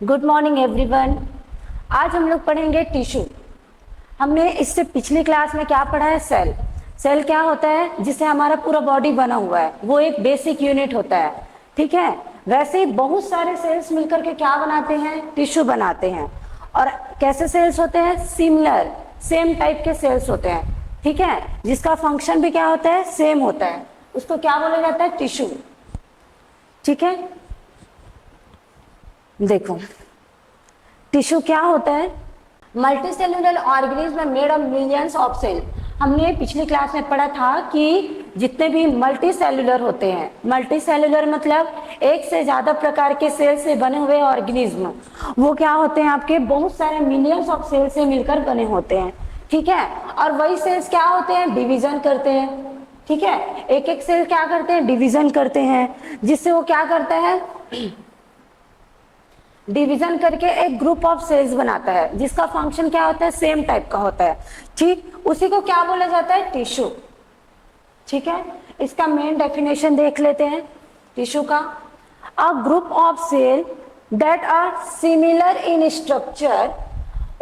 Good morning everyone. आज हम लोग पढ़ेंगे टिश्यू। हमने इससे पिछली क्लास में क्या पढ़ा है? सेल। सेल क्या होता है? जिससे हमारा पूरा बॉडी बना हुआ है, वो एक बेसिक यूनिट होता है। ठीक है, वैसे ही बहुत सारे सेल्स मिलकर के क्या बनाते हैं? टिश्यू बनाते हैं। और कैसे सेल्स होते हैं? सिमिलर, सेम टाइप के सेल्स होते हैं। ठीक है, जिसका फंक्शन भी क्या होता है? सेम होता है। उसको क्या बोला जाता है? टिश्यू। ठीक है, देखो टिश्यू क्या होता है? Multi cellular organism made of millions of cell. हमने पिछली क्लास में पढ़ा था कि जितने भी मल्टी सेल्यूलर होते हैं, मल्टी सेल्यूलर मतलब एक से ज्यादा प्रकार के सेल से बने हुए ऑर्गेनिज्म, वो क्या होते हैं? आपके बहुत सारे मिलियंस ऑफ सेल से मिलकर बने होते हैं। ठीक है, और वही सेल्स क्या होते हैं? डिवीजन करते हैं। ठीक है, एक एक सेल क्या करते हैं? डिवीजन करते हैं, जिससे वो क्या करता है? डिवीजन करके एक ग्रुप ऑफ सेल्स बनाता है, जिसका फंक्शन क्या होता है? सेम टाइप का होता है। ठीक, उसी को क्या बोला जाता है? टिश्यू। ठीक है, इसका मेन डेफिनेशन देख लेते हैं टिश्यू का। A group of cell that are similar in structure,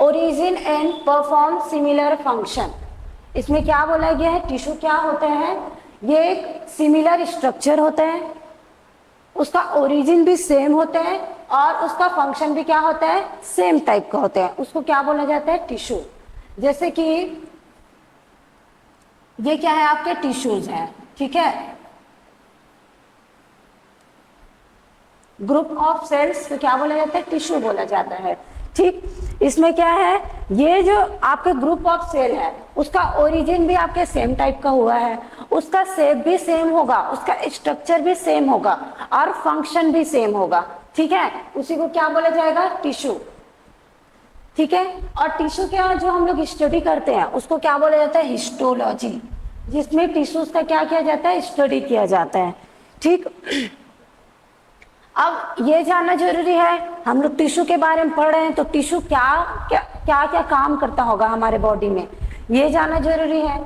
origin and perform similar function. इसमें क्या बोला गया है? टिश्यू क्या होता है? ये एक सिमिलर स्ट्रक्चर होता है, उसका ओरिजिन भी सेम होता है और उसका फंक्शन भी क्या होता है? सेम टाइप का होता है। उसको क्या बोला जाता है? टिश्यू। जैसे कि ये क्या है? आपके टिश्यूज हैं। ठीक है, ग्रुप ऑफ सेल्स को क्या बोला जाता है? टिश्यू बोला जाता है। ठीक, इसमें क्या है? ये जो आपके ग्रुप ऑफ सेल है, उसका ओरिजिन भी आपके सेम टाइप का हुआ है, उसका शेप भी सेम होगा, उसका स्ट्रक्चर भी सेम होगा और फंक्शन भी सेम होगा। ठीक है, उसी को क्या बोला जाएगा? टिश्यू। ठीक है, और टिश्यू क्या जो हम लोग स्टडी करते हैं उसको क्या बोला जाता है? हिस्टोलॉजी, जिसमें टिश्यूज का क्या किया जाता है? स्टडी किया जाता है। ठीक, अब ये जानना जरूरी है, हम लोग टिश्यू के बारे में पढ़ रहे हैं तो टिश्यू क्या क्या क्या क्या काम करता होगा हमारे बॉडी में, ये जानना जरूरी है।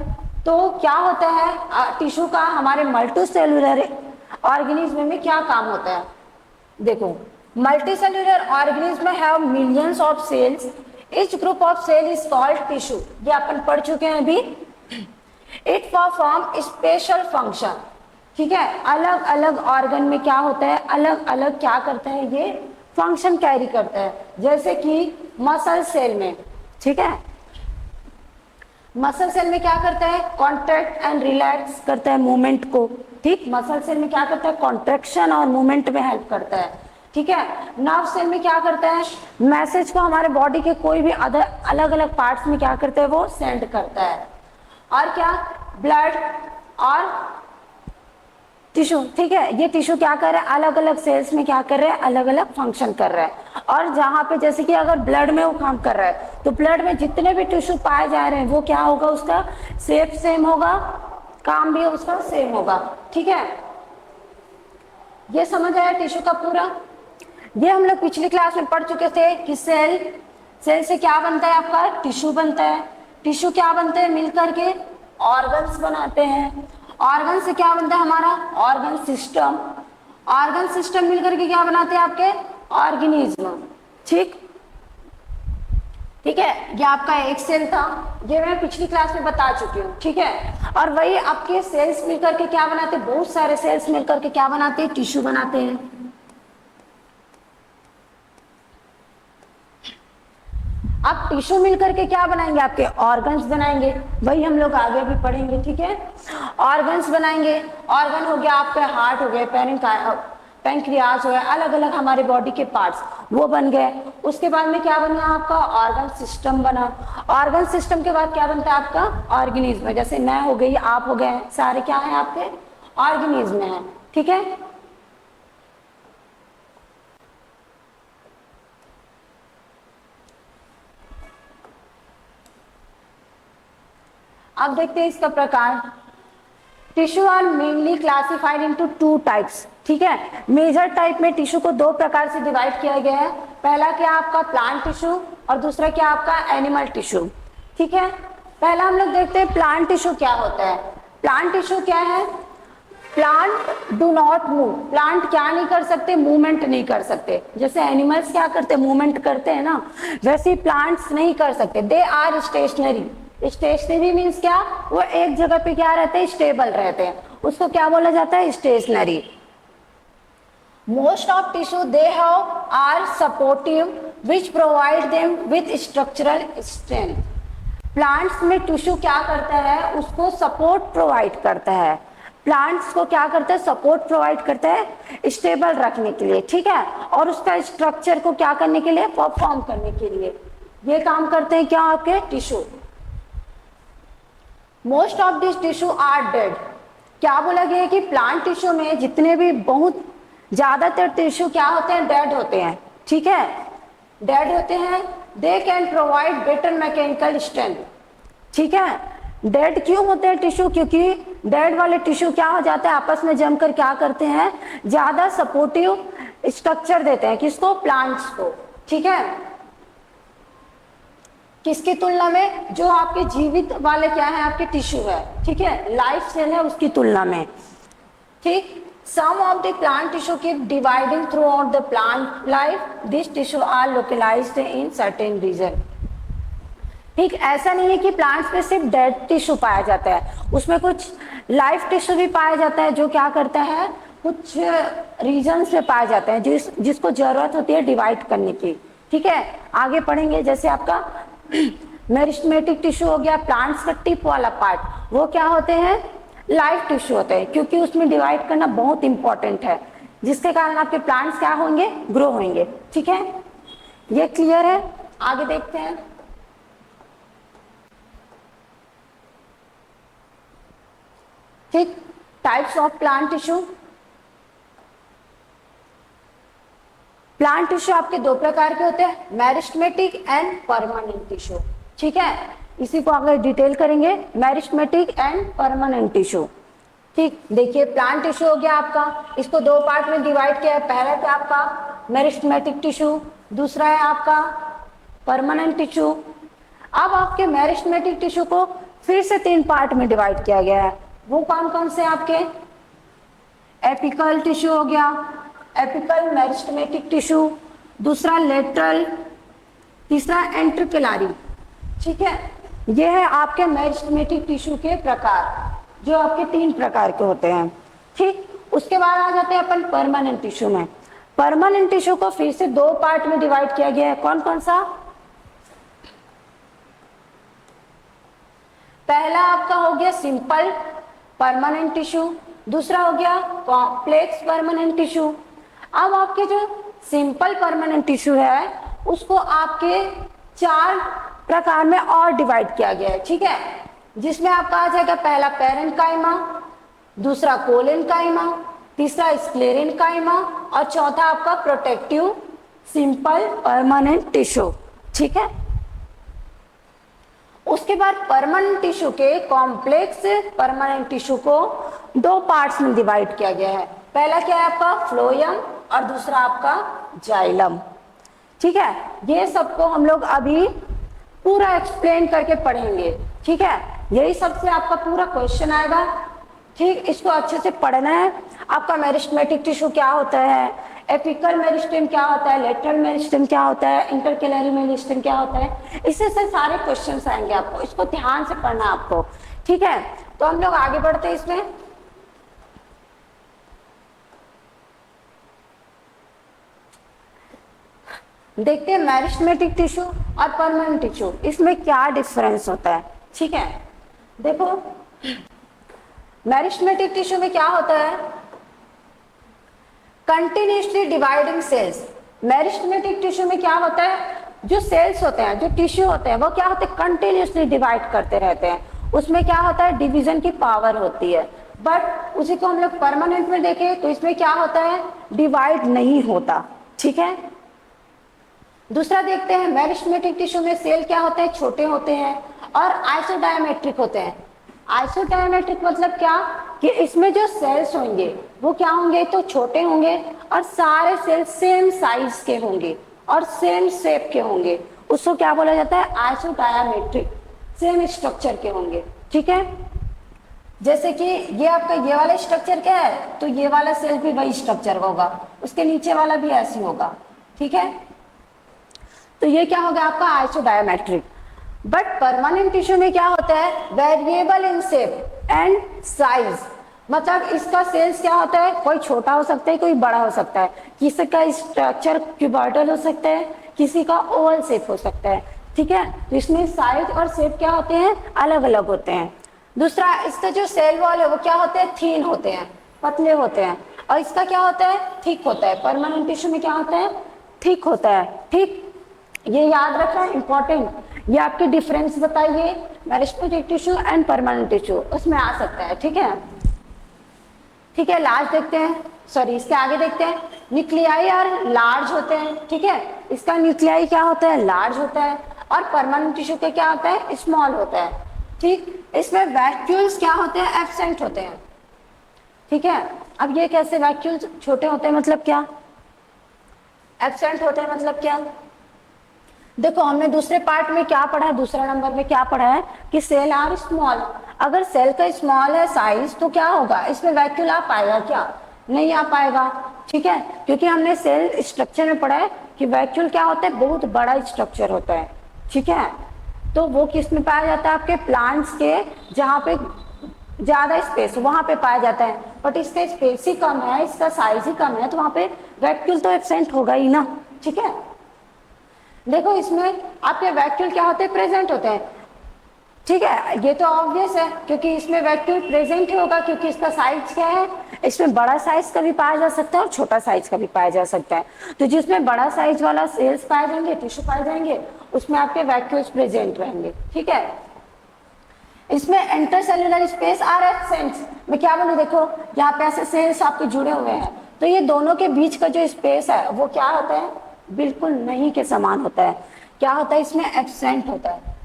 तो क्या होता है टिश्यू का हमारे मल्टी सेल्यूलर ऑर्गेनिज्म में क्या काम होता है? देखो, multi cellular organism have millions of cells, each group of cell is called tissue. ये अपन पढ़ चुके हैं अभी। It perform special function. ठीक है, अलग अलग ऑर्गन में क्या होता है? अलग अलग क्या करता है? ये फंक्शन कैरी करता है। जैसे कि मसल सेल में, ठीक है, मसल सेल में क्या करता है? कॉन्ट्रैक्ट एंड रिलैक्स करता है मूवमेंट को। ठीक, मसल सेल में क्या करता है? कॉन्ट्रैक्शन और मूवमेंट में हेल्प करता है। ठीक है, नर्व सेल में क्या करता है? मैसेज को हमारे बॉडी के कोई भी अदर अलग अलग पार्ट्स में क्या करता है? वो सेंड करता है। और क्या? ब्लड और टिश्यू। ठीक है, ये टिश्यू क्या कर रहा है? अलग अलग सेल्स में क्या कर रहा है? अलग अलग फंक्शन कर रहा है। और जहां पे जैसे कि अगर ब्लड में वो काम कर रहा है तो ब्लड में जितने भी टिश्यू पाए जा रहे हैं वो क्या होगा? उसका शेप सेम होगा, काम भी उसका सेम होगा। ठीक है, ये समझ आया टिश्यू का पूरा? ये हम लोग पिछली क्लास में पढ़ चुके थे कि सेल, सेल से क्या बनता है? आपका टिश्यू बनता है। टिश्यू क्या बनते हैं? मिलकर के ऑर्गन्स बनाते हैं। ऑर्गन से क्या बनता है? हमारा ऑर्गन सिस्टम। ऑर्गन सिस्टम मिलकर के क्या बनाते हैं? आपके ऑर्गेनिज्म। ठीक, ठीक है, ये आपका एक सेल था, ये मैं पिछली क्लास में बता चुकी हूँ। ठीक है, और वही आपके सेल्स मिलकर के क्या बनाते हैं? बहुत सारे सेल्स मिलकर के क्या बनाते हैं? टिश्यू बनाते हैं। अब टिश्यू मिलकर के क्या बनाएंगे? आपके ऑर्गन्स बनाएंगे। वही हम लोग आगे भी पढ़ेंगे। ठीक है, ऑर्गन्स बनाएंगे। ऑर्गन हो गया आपका हार्ट हो गए, पैंक्रियाज हो गया, अलग अलग हमारे बॉडी के पार्ट्स वो बन गए। उसके बाद में क्या बना? आपका ऑर्गन सिस्टम बना। ऑर्गन सिस्टम के बाद क्या बनता है? आपका ऑर्गेनिज्म। जैसे मैं हो गई, आप हो गए, सारे क्या है? आपके ऑर्गेनिज्म है। ठीक है, अब देखते हैं इसका प्रकार। Tissue are mainly classified into two types. ठीक है, मेजर टाइप में टिश्यू को दो प्रकार से डिवाइड किया गया है। पहला क्या आपका प्लांट टिश्यू और दूसरा क्या आपका एनिमल टिश्यू। ठीक है, पहला हम लोग देखते हैं प्लांट टिश्यू क्या होता है। प्लांट टिश्यू क्या है? Plant do not move, plant क्या नहीं कर सकते, मूवमेंट नहीं कर सकते। जैसे एनिमल्स क्या करते हैं, मूवमेंट करते हैं ना, वैसे प्लांट्स नहीं कर सकते। They are stationary, stationary means क्या, वो एक जगह पे क्या रहते हैं, स्टेबल रहते हैं, उसको क्या बोला जाता है, stationery. Most of tissue they have are supportive which provide them with structural strength. Plants में टिश्यू क्या करता है, उसको सपोर्ट प्रोवाइड करता है, प्लांट्स को क्या करता है, सपोर्ट प्रोवाइड करता है स्टेबल रखने के लिए, ठीक है, और उसका स्ट्रक्चर को क्या करने के लिए, परफॉर्म करने के लिए ये काम करते हैं क्या, आपके tissue. Most of this tissue are dead, क्या बोला गया है कि प्लांट टिश्यू में जितने भी बहुत ज्यादातर टिश्यू क्या होते हैं, डेड होते हैं, ठीक है, डेड होते हैं। They can provide better mechanical strength, ठीक है। डेड क्यों होते हैं टिश्यू, क्योंकि डेड वाले टिश्यू क्या हो जाता है, आपस में जमकर क्या करते हैं, ज्यादा सपोर्टिव स्ट्रक्चर देते हैं, किसको, प्लांट्स को, ठीक है। किसकी तुलना में, जो आपके जीवित वाले क्या है, आपके टिश्यू है, ठीक है, लाइफ सेल है, उसकी तुलना में, ठीक। Some of the plant tissue keep dividing throughout the plant life. These tissue are localized in certain region. ठीक, ऐसा नहीं है कि प्लांट्स में सिर्फ डेड टिश्यू पाया जाता है, उसमें कुछ लाइफ टिश्यू भी पाया जाता है, जो क्या करता है, कुछ रीजन से पाया जाता है, जिसको जरूरत होती है डिवाइड करने की, ठीक है। आगे पढ़ेंगे, जैसे आपका मेरिस्टेमेटिक टिश्यू हो गया, प्लांट्स का टिप वाला पार्ट, वो क्या होते हैं, लाइफ टिश्यू होते हैं, क्योंकि उसमें डिवाइड करना बहुत इंपॉर्टेंट है, जिसके कारण आपके प्लांट्स क्या होंगे, ग्रो होंगे, ठीक है। ये क्लियर है, आगे देखते हैं। ठीक, types of plant tissue. Plant tissue आपके दो प्रकार के होते हैं, मेरिस्टेमेटिक एंड परमानेंट टिश्यू, ठीक है। इसी को आगे डिटेल करेंगे, मेरिस्टेमेटिक एंड परमानेंट टिश्यू। ठीक, देखिए प्लांट टिश्यू हो गया आपका, इसको दो पार्ट में डिवाइड किया है, पहला क्या आपका मेरिस्टेमेटिक टिश्यू, दूसरा है आपका परमानेंट टिश्यू। अब आपके मेरिस्टेमेटिक टिश्यू को फिर से तीन पार्ट में डिवाइड किया गया है, वो कौन कौन से आपके, एपिकल टिश्यू हो गया, एपिकल मेरिस्टेमेटिक टिश्यू, दूसरा लेटरल, तीसरा एंट्रिकलारी, ठीक है। ये है आपके मेरिस्टेमेटिक टिश्यू के प्रकार, जो आपके तीन प्रकार के होते हैं, ठीक। उसके बाद आ जाते हैं अपन परमानेंट टिश्यू में। परमानेंट टिश्यू को फिर से दो पार्ट में डिवाइड किया गया है, कौन कौन सा, पहला आपका हो गया सिंपल परमानेंट टिश्यू, दूसरा हो गया कॉम्प्लेक्स परमानेंट टिश्यू। अब आपके जो सिंपल परमानेंट टिश्यू है, उसको आपके चार प्रकार में और डिवाइड किया गया है, ठीक है, जिसमें आपका आ जाएगा पहला पेरेन्काइमा, दूसरा कोलेनकाइमा, तीसरा स्क्लेरेनकाइमा और चौथा आपका प्रोटेक्टिव सिंपल परमानेंट टिश्यू, ठीक है। उसके बाद परमानेंट टिश्यू के कॉम्प्लेक्स परमानेंट टिश्यू को दो पार्ट्स में डिवाइड किया गया है, पहला क्या है आपका फ्लोएम और दूसरा आपका जाइलम, ठीक है। ये सबको हम लोग अभी पूरा एक्सप्लेन करके पढ़ेंगे, ठीक है। यही सबसे आपका पूरा क्वेश्चन आएगा, ठीक, इसको अच्छे से पढ़ना है। आपका मेरिस्टेमेटिक टिश्यू क्या होता है, एपिकल मेरिस्टेम क्या होता है, लेटरल मेरिस्टेम क्या होता है, इंटरकैलरी मेरिस्टेम क्या होता है, इससे से सारे क्वेश्चंस आएंगे आपको, इसको ध्यान से पढ़ना आपको, ठीक है। तो हम लोग आगे बढ़ते हैं इसमें। देखते हैं मेरिस्टेमेटिक टिश्यू और परमानेंट टिश्यू, इसमें क्या डिफरेंस होता है, ठीक है। देखो मेरिस्टेमेटिक टिश्यू में क्या होता है, continuously dividing cells. Meristematic tissue में क्या होता है, जो सेल्स होते हैं, जो टिश्यू होते हैं, वो क्या होते हैं, कंटिन्यूसली डिवाइड करते रहते हैं, उसमें क्या होता है, डिवीजन की पावर होती है। बट उसी को हम लोग परमानेंट में देखें तो इसमें क्या होता है, डिवाइड नहीं होता, ठीक है। दूसरा देखते हैं, मेरिस्टेमेटिक टिश्यू में सेल क्या होते हैं, छोटे होते हैं और आइसोडायमेट्रिक होते हैं। आइसोडायमेट्रिक मतलब क्या, कि इसमें जो सेल्स होंगे वो क्या होंगे, तो छोटे होंगे और सारे सेल्स सेम साइज के होंगे और सेम शेप के होंगे, उसको क्या बोला जाता है, आइसोडायमेट्रिक, सेम स्ट्रक्चर के होंगे, ठीक है। जैसे कि ये आपका ये वाला स्ट्रक्चर क्या है, तो ये वाला सेल भी वही स्ट्रक्चर होगा, उसके नीचे वाला भी ऐसे होगा, ठीक है। तो ये क्या हो गया आपका आइसोडायमेट्रिक। बट परमानेंट टिश्यू में क्या होता है, variable in shape and size, मतलब इसका सेल्स क्या होता है, कोई छोटा हो सकता है कोई बड़ा हो सकता है, किसी का स्ट्रक्चर क्यूबॉइडल हो सकता है, किसी का ओवल शेप हो सकता है, ठीक है। तो इसमें साइज और शेप क्या होते हैं, अलग अलग होते हैं। दूसरा, इसका जो सेल वॉल है वो क्या होते हैं, थीन होते हैं, पतले होते हैं, और इसका क्या होता है, थिक होता है। परमानेंट टिश्यू में क्या होता है, थिक होता है, ठीक। ये याद रखना इंपॉर्टेंट। ये आपके डिफरेंस बताइए meristematic tissue and permanent tissue, उसमें आ सकता है, ठीक है। ठीक है, लार्ज देखते हैं, सॉरी इसके आगे देखते हैं। न्यूक्लियाई और लार्ज होते हैं, ठीक है। इसका न्यूक्लियाई क्या होता है, लार्ज होता है, और परमानेंट टिश्यू का क्या होता है, स्मॉल होता है, ठीक। इसमें वैक्यूल्स क्या होते हैं, एब्सेंट होते हैं, ठीक है। अब ये कैसे वैक्यूल्स छोटे होते हैं, मतलब क्या, एब्सेंट होते हैं मतलब क्या। देखो हमने दूसरे पार्ट में क्या पढ़ा है, दूसरा नंबर में क्या पढ़ा है कि सेल आर स्मॉल। अगर सेल का स्मॉल है साइज तो क्या होगा, इसमें वैक्यूल आ पाएगा क्या, नहीं आ पाएगा, ठीक है। क्योंकि हमने सेल स्ट्रक्चर में पढ़ा है कि वैक्यूल क्या होता है, बहुत बड़ा स्ट्रक्चर होता है, ठीक है। तो वो किस में पाया जाता है, आपके प्लांट्स के जहाँ पे ज्यादा स्पेस वहां पे पाया जाता है। बट इसका स्पेस ही कम है, इसका साइज ही कम है, तो वहां पे वैक्यूल तो एब्सेंट होगा ही ना, ठीक है। देखो इसमें आपके वैक्यूल क्या होते हैं, प्रेजेंट होते हैं, ठीक है। ये तो ऑब्वियस है क्योंकि इसमें वैक्यूल प्रेजेंट ही होगा, क्योंकि इसका साइज क्या है, इसमें बड़ा साइज का भी पाया जा सकता है और छोटा साइज का भी पाया जा सकता है। तो जिसमें बड़ा साइज वाला सेल्स पाए जाएंगे, टिश्यू पाए जाएंगे, उसमें आपके वैक्यूल्स प्रेजेंट रहेंगे, ठीक है। इसमें इंटरसेल्युलर स्पेस आर एब्सेंट, मैं क्या बोलूं, देखो यहाँ पे ऐसे सेल्स आपके जुड़े हुए हैं, तो ये दोनों के बीच का जो स्पेस है वो क्या होता है, बिल्कुल नहीं के समान होता है, क्या होता है, इसमें एब्सेंट होता है,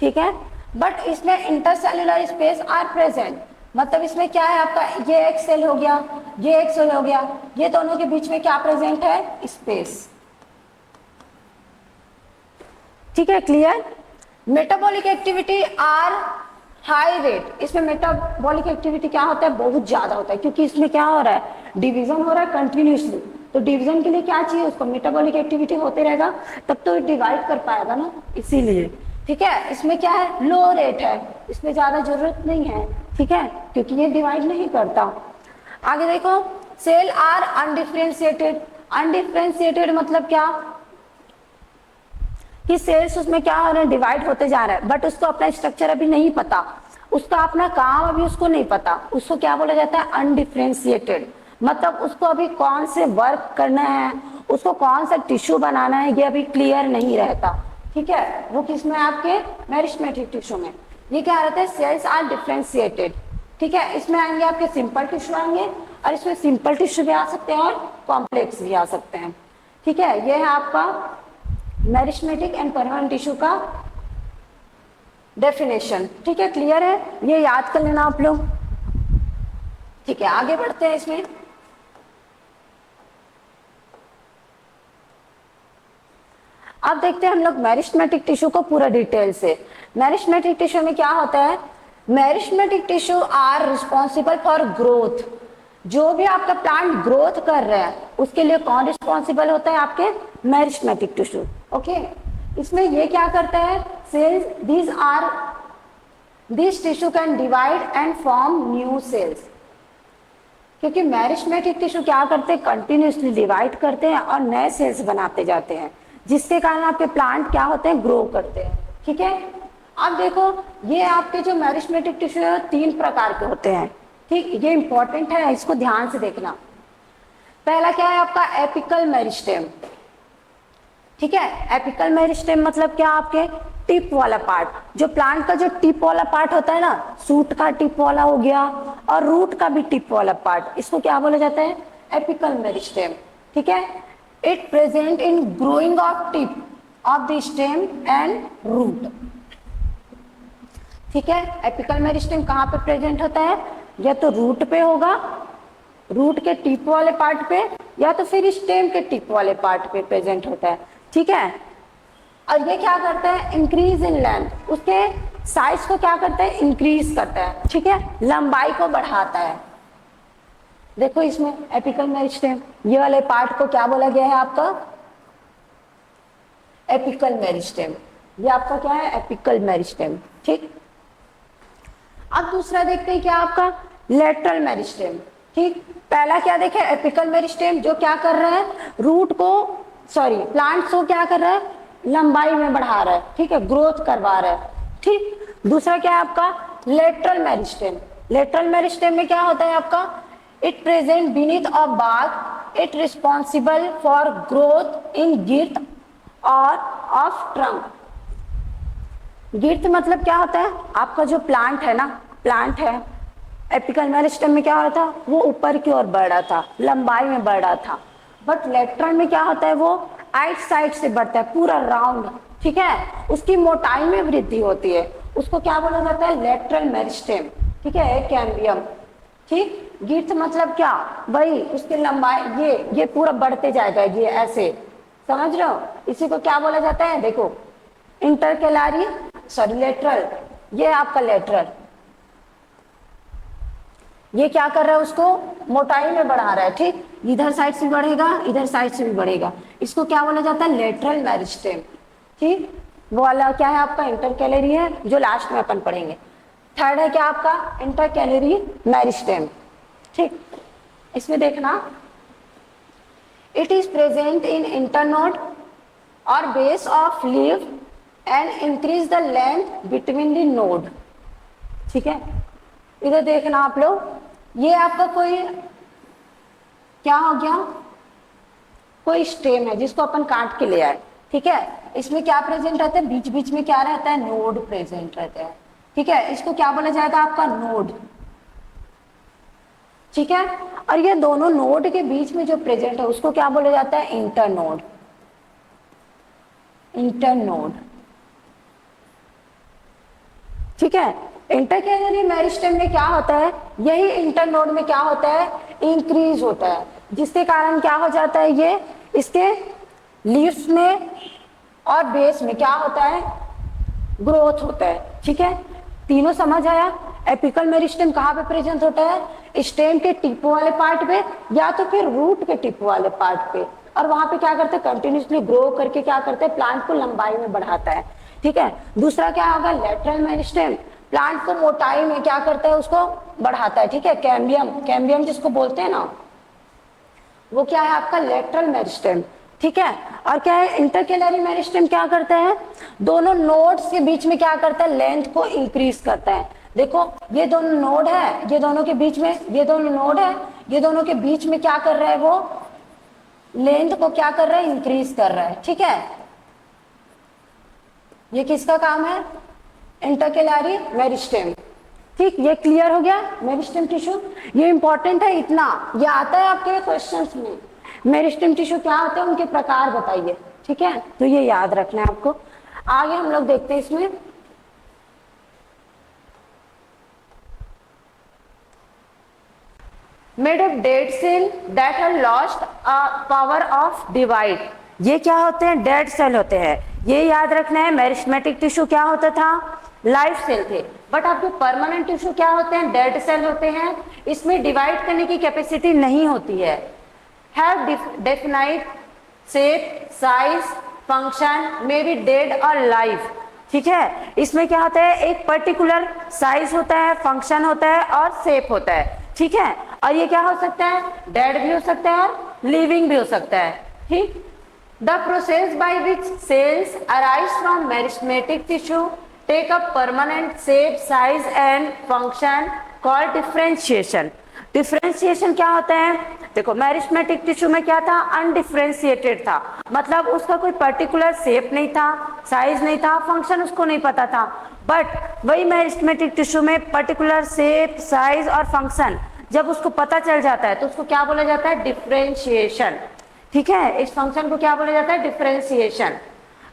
ठीक है। बट इसमें इंटरसेल्युलर स्पेस आर प्रेजेंट, मतलब इसमें क्या है आपका, ये एक सेल हो गया, ये एक सेल हो गया, ये दोनों के बीच में क्या प्रेजेंट है, स्पेस, ठीक है, clear. Metabolic activity are high rate, इसमें मेटाबॉलिक एक्टिविटी क्या होता है, बहुत ज्यादा होता है, क्योंकि इसमें क्या हो रहा है, डिवीजन हो रहा है कंटिन्यूसली। तो डिवीजन के लिए क्या चाहिए उसको, मेटाबॉलिक एक्टिविटी होते रहेगा, तब तो डिवाइड कर पाएगा ना, इसीलिए, ठीक है। इसमें क्या है, लो रेट है, इसमें ज्यादा जरूरत नहीं है, ठीक है, क्योंकि ये डिवाइड नहीं करता। आगे देखो, सेल आर अनडिफरेंशिएटेड। अनडिफरेंशिएटेड मतलब क्या, कि सेल्स उसमें क्या हो रहे हैं, डिवाइड होते जा रहा है, बट उसको अपना स्ट्रक्चर अभी नहीं पता, उसका अपना काम अभी उसको नहीं पता, उसको क्या बोला जाता है, अनडिफरेंशिएटेड। मतलब उसको अभी कौन से वर्क करना है, उसको कौन सा टिश्यू बनाना है, ये अभी क्लियर नहीं रहता, ठीक है। वो किसमें, आपके मेरिस्टेमेटिक टिश्यू में। ये क्या रहता है, सेल्स आर डिफरेंशिएटेड, ठीक है। इसमें आएंगे आपके सिंपल टिश्यू आएंगे, और इसमें सिंपल टिश्यू भी आ सकते हैं और कॉम्प्लेक्स भी आ सकते हैं, ठीक है। ये है आपका मेरिस्टेमेटिक एंड परमानेंट टिश्यू का डेफिनेशन, ठीक है, क्लियर है, ये याद कर लेना आप लोग, ठीक है। आगे बढ़ते हैं इसमें। अब देखते हैं हम लोग मेरिस्टेमेटिक टिश्यू को पूरा डिटेल से। मेरिस्टेमेटिक टिश्यू में क्या होता है, meristematic tissue are responsible for growth. जो भी आपका प्लांट ग्रोथ कर रहा है उसके लिए कौन रिस्पॉन्सिबल होता है, आपके मेरिस्टेमेटिक टिश्यू, ओके। इसमें ये क्या करता है, cells this tissue can divide and form new cells. क्योंकि मेरिस्टेमेटिक टिश्यू क्या करते हैं, कंटिन्यूसली डिवाइड करते हैं और नए सेल्स बनाते जाते हैं, जिसके कारण आपके प्लांट क्या होते हैं, ग्रो करते हैं, ठीक है। अब देखो ये आपके जो मेरिस्टेमेटिक टिश्यू है 3 प्रकार के होते हैं, ठीक, ये इंपॉर्टेंट है, इसको ध्यान से देखना। पहला क्या है आपका, एपिकल मेरिस्टेम, ठीक है। एपिकल मेरिस्टेम मतलब क्या, आपके टिप वाला पार्ट, जो प्लांट का जो टिप वाला पार्ट होता है ना, सूट का टिप वाला हो गया और रूट का भी टिप वाला पार्ट, इसको क्या बोला जाता है, एपिकल मेरिस्टेम, ठीक है। It present in growing of tip of the stem and root, ठीक है। एपिकल मेरिस्टेम कहाँ पे प्रेजेंट होता है, या तो रूट पे होगा, रूट के टिप वाले पार्ट पे, या तो फिर स्टेम के टिप वाले पार्ट पे प्रेजेंट होता है, ठीक है। और ये क्या करता है, इंक्रीज इन लेंथ, उसके साइज को क्या करता है, इंक्रीज करता है, ठीक है, लंबाई को बढ़ाता है। देखो इसमें एपिकल मेरिस्टेम, ये वाले पार्ट को क्या बोला गया है आपका, एपिकल मेरिस्टेम। ये आपका क्या है, एपिकल मेरिस्टेम, ठीक। अब दूसरा देखते हैं क्या आपका, लेटरल मेरिस्टेम, ठीक। पहला क्या देखे, एपिकल मेरिस्टेम, जो क्या कर रहा है, रूट को प्लांट्स को क्या कर रहा है, लंबाई में बढ़ा रहा है, ठीक है, ग्रोथ करवा रहा है, ठीक। दूसरा क्या है आपका, लेटरल मेरिस्टेम। लेटरल मेरिस्टेम में क्या होता है आपका, it present beneath a bark, it responsible for growth in girth और ऑफ ट्रंक। गिर्थ मतलब क्या होता है, आपका जो प्लांट है ना, प्लांट है, एपिकल मेरिस्टेम में क्या हो रहा था, वो ऊपर की ओर बढ़ रहा था, लंबाई में बढ़ रहा था। बट लेटरल में क्या होता है, वो आइट साइड से बढ़ता है, पूरा राउंड, ठीक है, उसकी मोटाई में वृद्धि होती है, उसको क्या बोला जाता है, लेटरल मेरिस्टेम, ठीक है, कैम्बियम, ठीक। गिर्थ मतलब क्या, वही उसकी लंबाई, ये पूरा बढ़ते जाएगा, ये ऐसे, समझ रहे हो, इसी को क्या बोला जाता है, देखो इंटरकेलारी लेटरल, ये आपका लेटरल, ये क्या कर रहा है, उसको मोटाई में बढ़ा रहा है, ठीक, इधर साइड से बढ़ेगा, इधर साइड से भी बढ़ेगा, इसको क्या बोला जाता है, लेटरल मेरिस्टेम, ठीक। वो वाला क्या है आपका, इंटरकेलरी है, जो लास्ट में अपन पढ़ेंगे। थर्ड है क्या आपका, इंटरकेलरी मेरिस्टेम, ठीक। इसमें देखना, it is present in internode और base of leave and increase the length between the node, ठीक है। इधर देखना आप लोग, ये आपका कोई क्या हो गया, कोई स्टेम है जिसको अपन काट के ले आए, ठीक है। इसमें क्या प्रेजेंट रहता है, बीच बीच में क्या रहता है, नोड प्रेजेंट रहता है, ठीक है, इसको क्या बोला जाएगा आपका, नोड, ठीक है। और ये दोनों नोड के बीच में जो प्रेजेंट है उसको क्या बोला जाता है, इंटरनोड, इंटरनोड, ठीक है। इंटरकेलरी मेरिस्टेम में क्या होता है, यही इंटरनोड में क्या होता है, इंक्रीज होता है, जिसके कारण क्या हो जाता है, ये इसके लीव्स में और बेस में क्या होता है, ग्रोथ होता है, ठीक है। तीनों समझ आया। एपिकल मेरिस्टेम कहाँ पे प्रेजेंट होता है, स्टेम के टिप वाले पार्ट पे या तो फिर रूट के टिप वाले पार्ट पे, और वहां पे क्या करते हैं, कंटिन्यूसली ग्रो करके क्या करते हैं, प्लांट को लंबाई में बढ़ाता है, ठीक है। दूसरा क्या होगा, लेटरल मेरिस्टेम, प्लांट को मोटाई में क्या करता है, उसको बढ़ाता है, ठीक है, कैम्बियम, कैम्बियम जिसको बोलते हैं ना, वो क्या है आपका, लेटरल मेरिस्टेम, ठीक है। और क्या है, इंटरकेलरी मेरिस्टेम क्या करता है, दोनों नोड्स के बीच में क्या करता है, लेंथ को इंक्रीज करता है। देखो ये दोनों नोड है, ये दोनों के बीच में, ये दोनों नोड है, ये दोनों के बीच में क्या कर रहा है, वो लेंथ को क्या कर रहा है, इंक्रीज कर रहा है, ठीक है। ये किसका काम है, इंटरकेलरी मेरिस्टेम, ठीक। ये क्लियर हो गया, मेरिस्टेम टिश्यू, ये इंपॉर्टेंट है, इतना ये आता है आपके क्वेश्चंस में, मेरिस्टेम टिश्यू क्या होते हैं, उनके प्रकार बताइए, ठीक है, तो ये याद रखना है आपको। आगे हम लोग देखते हैं इसमें, made of dead cell that have lost power of divide, ये क्या होते हैं, डेड सेल होते हैं, ये याद रखना है। मेरिस्टेमेटिक टिश्यू क्या होता था, लाइफ सेल थे, बट आपके परमानेंट टिश्यू क्या होते हैं, डेड सेल होते हैं, इसमें डिवाइड करने की कैपेसिटी नहीं होती है। Have definite shape, size, function, may be dead और लाइफ, ठीक है। इसमें क्या होता है, एक पर्टिकुलर साइज होता है, फंक्शन होता है और शेप होता है, ठीक है। और ये क्या हो सकता है, डेड भी हो सकता है और लिविंग भी हो सकता है, ठीक। The process by which cells arise from meristematic tissue take up permanent shape, size and function called differentiation. Differentiation क्या होता है, देखो मेरिस्टेमेटिक टिश्यू में क्या था, अनडिफरेंशिएटेड था, मतलब उसका कोई पर्टिकुलर शेप नहीं था, साइज नहीं था, फंक्शन उसको नहीं पता था। बट वही मेरिस्टेमेटिक टिश्यू में पर्टिकुलर शेप, साइज और फंक्शन जब उसको पता चल जाता है तो उसको क्या बोला जाता है, डिफरेंशिएशन, ठीक है। इस फंक्शन को क्या बोला जाता है, डिफरेंशिएशन।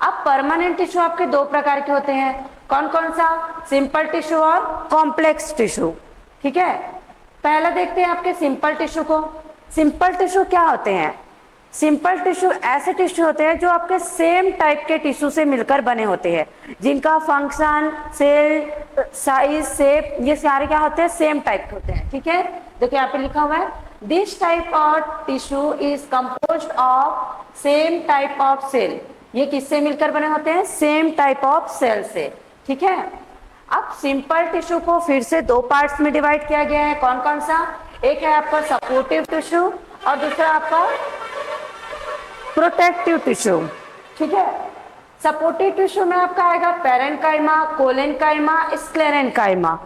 अब परमानेंट टिश्यू आपके दो प्रकार के होते हैं, कौन कौन सा, सिंपल टिश्यू और कॉम्प्लेक्स टिश्यू, ठीक है। पहला देखते हैं आपके सिंपल टिश्यू को। सिंपल टिश्यू क्या होते हैं, सिंपल टिश्यू ऐसे टिश्यू होते हैं जो आपके सेम टाइप के टिश्यू से मिलकर बने होते हैं, जिनका फंक्शन, सेल, साइज, शेप, ये सारे क्या होते हैं, सेम टाइप के होते हैं। ठीक है, देखिए यहाँ पे लिखा हुआ है this type of tissue is composed of same type of cell. ये किससे मिलकर बने होते हैं, सेम टाइप ऑफ सेल से। ठीक है, अब सिंपल टिश्यू को फिर से दो पार्ट्स में डिवाइड किया गया है। कौन कौन सा, एक है आपका सपोर्टिव टिश्यू और दूसरा आपका प्रोटेक्टिव टिश्यू। ठीक है, सपोर्टिव टिश्यू में आपका आएगा पैरेन्काइमा, कोलेनकाइमा, स्क्लेरेन्काइमा,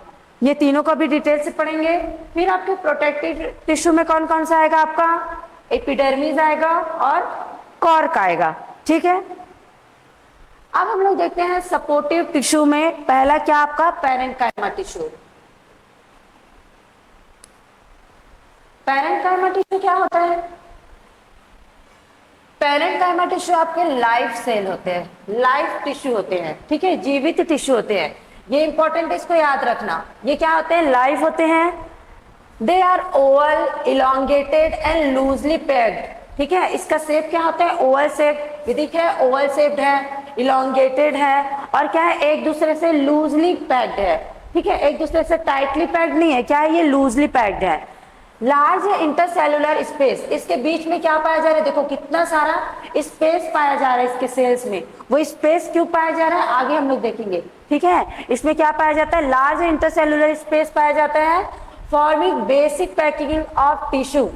ये तीनों को भी डिटेल से पढ़ेंगे। फिर आपके प्रोटेक्टिव टिश्यू में कौन कौन सा आएगा, आपका एपिडर्मिस आएगा और कॉर्क आएगा। ठीक है, अब हम लोग देखते हैं सपोर्टिव टिश्यू में पहला क्या आपका पैरेन्काइमा टिश्यू। पैरेन्काइमा टिश्यू क्या होता है, पैरेन्काइमा टिश्यू आपके लाइफ सेल होते हैं, लाइफ टिश्यू होते हैं। ठीक है, जीवित टिश्यू होते हैं, ये इंपॉर्टेंट, इसको याद रखना। ये क्या होते हैं, लाइफ होते हैं। They are oval, elongated and loosely packed. ठीक है, इसका शेप क्या होता है, ओवल शेप, ये देखिए ओवल शेप्ड है, इलोंगेटेड है और क्या है, एक दूसरे से लूजली पैक्ड है। ठीक है, एक दूसरे से टाइटली पैक्ड नहीं है, क्या है, ये लूजली पैक्ड है। लार्ज इंटरसेलुलर स्पेस, इसके बीच में क्या पाया जा रहा है, देखो कितना सारा स्पेस पाया जा रहा है इसके सेल्स में। वो स्पेस क्यों पाया जा रहा है आगे हम लोग देखेंगे। ठीक है, इसमें क्या पाया जाता है, लार्ज इंटरसेलुलर स्पेस पाया जाता है, forming basic packaging of tissue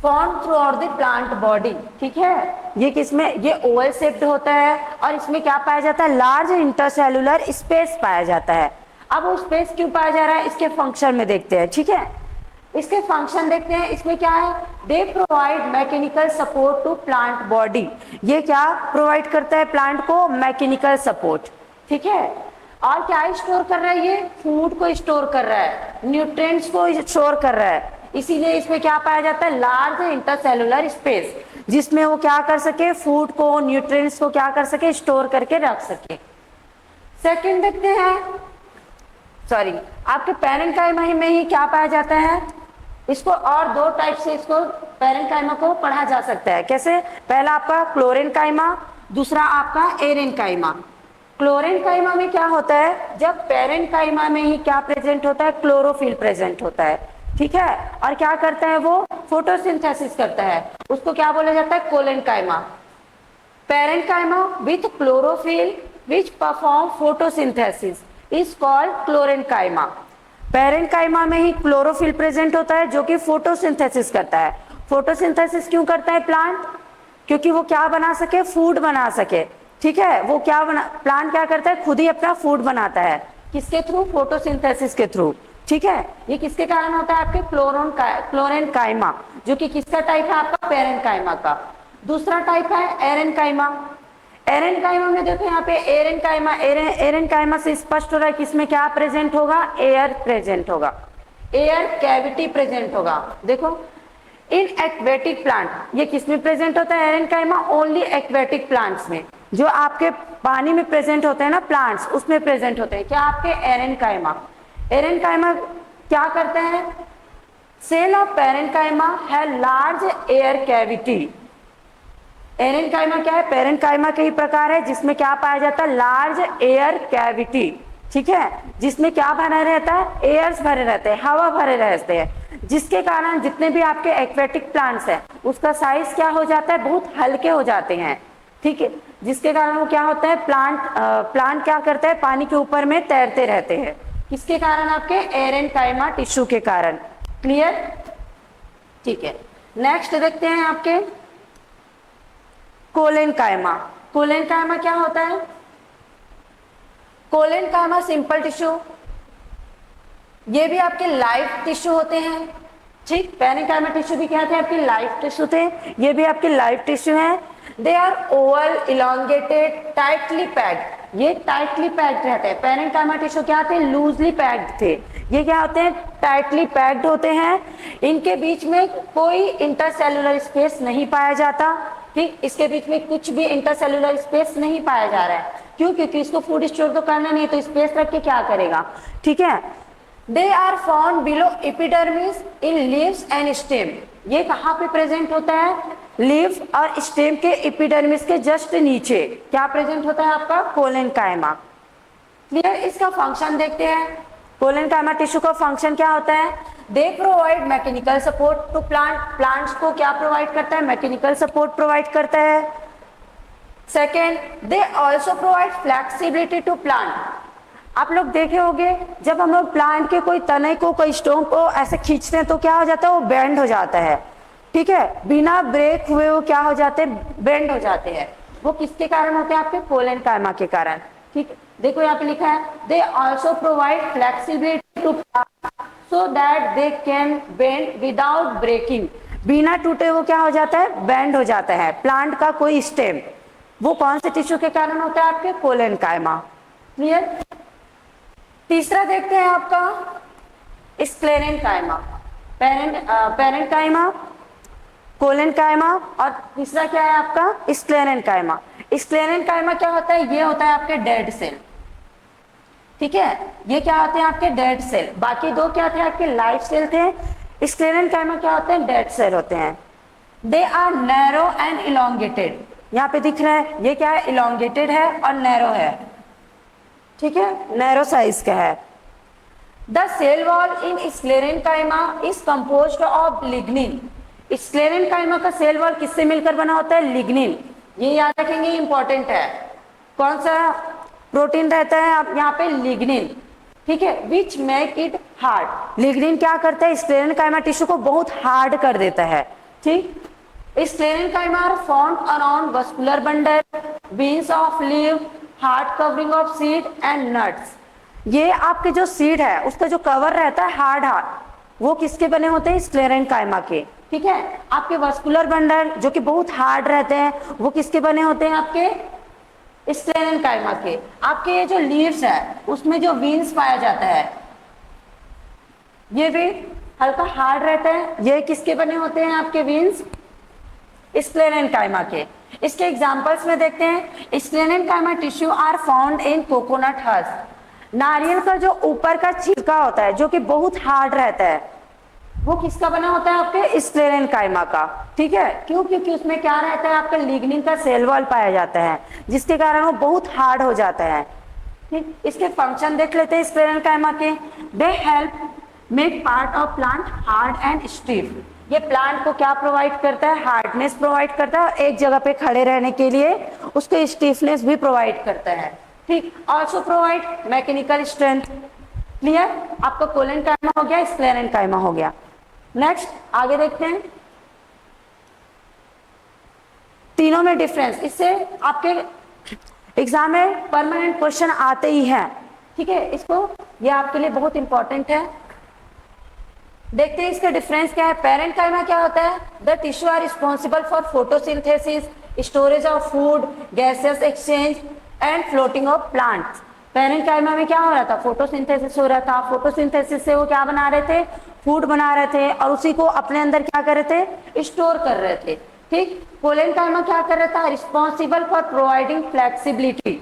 form through out the plant body. ठीक है, ये किसमें, ये ओवल शेप्ड होता है और इसमें क्या पाया जाता है, लार्ज इंटरसेलुलर स्पेस पाया जाता है। अब वो स्पेस क्यों पाया जा रहा है, इसके फंक्शन में देखते हैं। ठीक है, इसके फंक्शन देखते हैं, इसमें क्या है, they provide mechanical support to plant body. ये क्या प्रोवाइड करता है प्लांट को, मैकेनिकल सपोर्ट। ठीक है, और क्या स्टोर कर रहा है, ये फूड को स्टोर कर रहा है, न्यूट्रिएंट्स को स्टोर कर रहा है। इसीलिए इसमें क्या पाया जाता है, लार्ज इंटरसेलुलर स्पेस, जिसमें वो क्या कर सके, फूड को, न्यूट्रिएंट्स को क्या कर सके, स्टोर करके रख सके। सेकंड देखते हैं, सॉरी आपके पैरेन्काइमा में ही क्या पाया जाता है, इसको और दो टाइप से इसको पैरेन्काइमा को पढ़ा जा सकता है। कैसे, पहला आपका क्लोरेन्काइमा, दूसरा आपका एरेन्काइमा। क्लोरेन्काइमा में क्या होता है, जब पैरेन्काइमा में ही क्या प्रेजेंट होता है, क्लोरोफिल प्रेजेंट होता है। ठीक है, और क्या करता है वो, फोटोसिंथेसिस करता है, उसको क्या बोला जाता है, collenchyma. Parenchyma with chlorophyll which perform photosynthesis is called क्लोरेन्काइमा। Parenchyma में ही क्लोरोफिल प्रेजेंट होता है जो कि फोटोसिंथेसिस करता है। फोटोसिंथेसिस क्यों करता है प्लांट, क्योंकि वो क्या बना सके, फूड बना सके। ठीक है, वो क्या प्लांट क्या करता है, खुद ही अपना फूड बनाता है, किसके थ्रू, फोटोसिंथेसिस के थ्रू। ठीक है, ये किसके कारण होता है, आपके क्लोरेन्काइमा, जो कि किसका टाइप है, आपका पैरेन्काइमा का। दूसरा टाइप है एरेन्काइमा। एरेन्काइमा में देखो यहाँ पे एरेन्काइमा, एरेन्काइमा से स्पष्ट हो रहा है कि इसमें क्या प्रेजेंट होगा, एयर प्रेजेंट होगा, एयर कैविटी प्रेजेंट होगा। देखो इन एक्वेटिक प्लांट, ये किसमें प्रेजेंट होता है एरेन्काइमा, ओनली एक्वेटिक प्लांट्स में, जो आपके पानी में प्रेजेंट होते हैं ना प्लांट्स, उसमें प्रेजेंट होते हैं क्या, आपके एरेन्काइमा। एरेन्काइमा क्या करते हैं, cell of parenchyma have large air cavity. Aerenchyma क्या है, पैरेन्काइमा के ही प्रकार है, जिसमें क्या पाया जाता है, लार्ज एयर कैविटी। ठीक है, जिसमें क्या भरा रहता है, एयर्स भरे रहते हैं, हवा भरे रहते हैं, जिसके कारण जितने भी आपके एक्वेटिक प्लांट्स हैं उसका साइज क्या हो जाता है, बहुत हल्के हो जाते हैं। ठीक है, जिसके कारण वो क्या होता है, प्लांट क्या करता है, पानी के ऊपर में तैरते रहते हैं, किसके कारण, आपके एरेन्काइमा टिश्यू के कारण। क्लियर, ठीक है। नेक्स्ट देखते हैं आपके कोलेन्काइमा। कोलेन्काइमा क्या होता है, कोलेन्काइमा सिंपल टिश्यू, ये भी आपके लाइफ टिश्यू होते हैं। ठीक, पैरेन्काइमा टिश्यू भी क्या थे, आपके लाइफ टिश्यू थे, ये भी आपके लाइफ टिश्यू हैं। They are oval, elongated, tightly packed, ये टाइटली पैक्ड रहते हैं। पैरेन्काइमा टिश्यू क्या थे, लूजली पैक्ड थे, ये क्या होते हैं, टाइटली पैक्ड होते हैं। इनके बीच में कोई इंटरसेलुलर स्पेस नहीं पाया जाता। ठीक, इसके बीच में कुछ भी इंटरसेलुलर स्पेस नहीं पाया जा रहा है, क्यों, क्योंकि इसको फूड स्टोर तो करना नहीं है, तो स्पेस रख के क्या करेगा। ठीक है, they are found below epidermis in leaves and stem, ये कहाँ पे प्रेजेंट होता है, लीफ और स्टेम के एपिडर्मिस के जस्ट नीचे क्या प्रेजेंट होता है आपका कोलेनकाइमा। क्लियर। इसका फंक्शन देखते हैं। कोलेनकाइमा टिश्यू का फंक्शन क्या होता है? They provide mechanical support to plant. Plants को क्या प्रोवाइड करता है? मैकेनिकल सपोर्ट प्रोवाइड करता है। Second, they also provide flexibility to plant. आप लोग देखे होंगे जब हम लोग प्लांट के कोई तने को कोई स्टोन को ऐसे खींचते हैं तो क्या हो जाता है? वो बेंड हो जाता है। ठीक है, बिना ब्रेक हुए वो क्या हो जाते हैं? बेंड हो जाते हैं। वो किसके कारण होते हैं? आपके कोलेनकाइमा के कारण। ठीक, देखो यहाँ पे लिखा है they also provide flexibility to plant so that they can bend without breaking. बिना टूटे वो क्या हो जाता है? बेंड हो जाता है। प्लांट का कोई स्टेम, वो कौन से टिश्यू के कारण होता है? आपके कोलेनकाइमा। क्लियर। तीसरा देखते हैं आपका स्क्लेरेनकाइमा, पेरेंकाइमा, कोलेनकाइमा, और तीसरा क्या है आपका? स्क्लेरेनकाइमा। स्क्लेरेनकाइमा क्या होता है? ये होता है आपके डेड सेल। ठीक है, ये क्या होते हैं? आपके डेड सेल। बाकी दो क्या थे? आपके लाइव सेल थे। स्क्लेरेनकाइमा क्या होते हैं? डेड सेल होते हैं। They are narrow and elongated. यहाँ पे दिख रहा है ये क्या है? इलोंगेटेड है और नैरो है। ठीक है, नैरो साइज का है। The cell wall in sclerenchyma is composed of lignin. Sclerenchyma का सेल वॉल किससे मिलकर बना होता है? लिग्निन। ये याद रखेंगे, इंपॉर्टेंट है। कौन सा प्रोटीन रहता है आप यहाँ पे? लिग्निन। ठीक है, which make it hard. Lignin क्या करता है? स्क्लेरेनकाइमा टिश्यू को बहुत हार्ड कर देता है। ठीक, sclerenchyma are found around vascular bundle, veins of leave, hard covering of seed and nuts. ये आपके जो सीड है उसका जो कवर रहता है हार्ड हार्ड, वो किसके बने होते हैं? स्क्लेरेनकाइमा के। ठीक है, आपके वस्कुलर बंडल जो कि बहुत हार्ड रहते हैं वो किसके बने होते हैं? आपके स्क्लेरेनकाइमा के। आपके ये जो लीव्स है उसमें जो वीन्स पाया जाता है ये भी हल्का हार्ड रहता है। ये किसके बने होते हैं? आपके वीन्स स्क्लेरेनकाइमा के। इसके एग्जांपल्स में देखते हैं। Sclerenchyma tissue are found in coconut husk. नारियल का जो ऊपर का छिलका होता है जो कि बहुत हार्ड रहता है वो किसका बना होता है? आपके स्क्लेरेनकाइमा का। ठीक है, क्यों? क्योंकि उसमें क्या रहता है? आपका लिग्निन का सेल वॉल पाया जाता है जिसके कारण वो बहुत हार्ड हो जाता है। ठीक, इसके फंक्शन देख लेते हैं स्क्लेरेनकाइमा के। They help make part of plant hard and stiff. ये प्लांट को क्या प्रोवाइड करता है? हार्डनेस प्रोवाइड करता है और एक जगह पे खड़े रहने के लिए उसको स्टिफनेस भी प्रोवाइड करता है। ठीक, also provide mechanical strength. Clear. आपका कोलेनकाइमा हो गया, स्क्लेरेनकाइमा हो गया। नेक्स्ट आगे देखते हैं। तीनों में डिफरेंस, इससे आपके एग्जाम में परमानेंट क्वेश्चन आते ही हैं। ठीक है, इसको ये आपके लिए बहुत इंपॉर्टेंट है। देखते हैं इसका डिफरेंस क्या है। पेरेंकाइमा क्या होता है? The tissue are responsible for photosynthesis, storage of food, gases exchange and floating of plants. Parenchyma में क्या हो रहा था? फोटोसिंथेसिस हो रहा था। फोटोसिंथेसिस से वो क्या बना रहे थे? फूड बना रहे थे और उसी को अपने अंदर क्या कर रहे थे? स्टोर कर रहे थे। ठीक, कोलेनकाइमा क्या कर रहा था? Responsible for providing flexibility.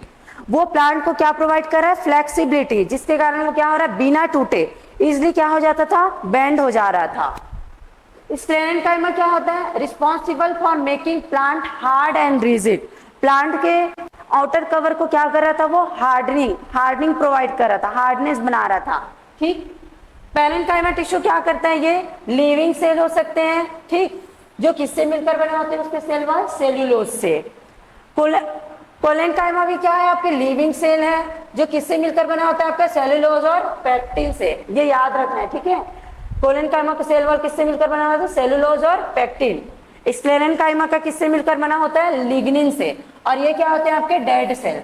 वो प्लांट को क्या प्रोवाइड कर रहा है? फ्लेक्सिबिलिटी, जिसके कारण वो क्या हो रहा है? बिना टूटे इजिली क्या हो जाता था? बेंड हो जा रहा था। स्क्लेरेनकाइमा क्या होता है? Responsible for making plant hard and rigid. Plant के आउटर कवर को क्या कर रहा था? वो हार्डनिंग प्रोवाइड कर रहा था, हार्डनेस बना रहा था। ठीक, पेरेंकाइमा टिश्यू क्या करता है? ये लिविंग सेल हो सकते हैं। ठीक, जो किससे मिलकर बने होते हैं? उसके सेल वॉल सेल्यूलोज से। कोलेनकाइमा भी क्या है? आपके लिविंग सेल है जो किससे मिलकर बना होता है? आपका सेल्यूलोज और पेक्टिन से। ये याद रखना है। ठीक है, कोलेनकाइमा का सेल वॉल किससे मिलकर बना होता है? सेल्यूलोज और पेक्टिन। स्क्लेरेनकाइमा का किससे मिलकर बना होता है? लिग्निन से। और ये क्या होते हैं? आपके डेड सेल।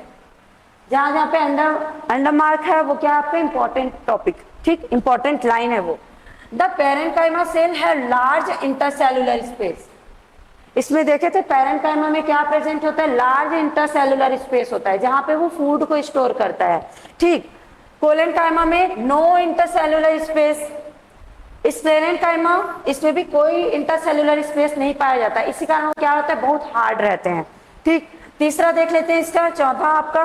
जहां जहां पे अंडर मार्क है वो क्या है? आपका इंपॉर्टेंट टॉपिक। ठीक, इंपॉर्टेंट लाइन है वो। द पेरेंकाइमा सेल है लार्ज इंटरसेलुलर स्पेस। इसमें देखे थे पेरेंकाइमा में क्या प्रेजेंट होता है? लार्ज इंटरसेलुलर स्पेस होता है जहां पे वो फूड को स्टोर करता है। ठीक, कोलेनकाइमा में नो इंटरसेलुलर स्पेस। स्क्लेरेनकाइमा इसमें भी कोई इंटरसेलुलर स्पेस नहीं पाया जाता, इसी कारण वो क्या होता है? बहुत हार्ड रहते हैं। ठीक, तीसरा देख लेते हैं इसका। चौथा आपका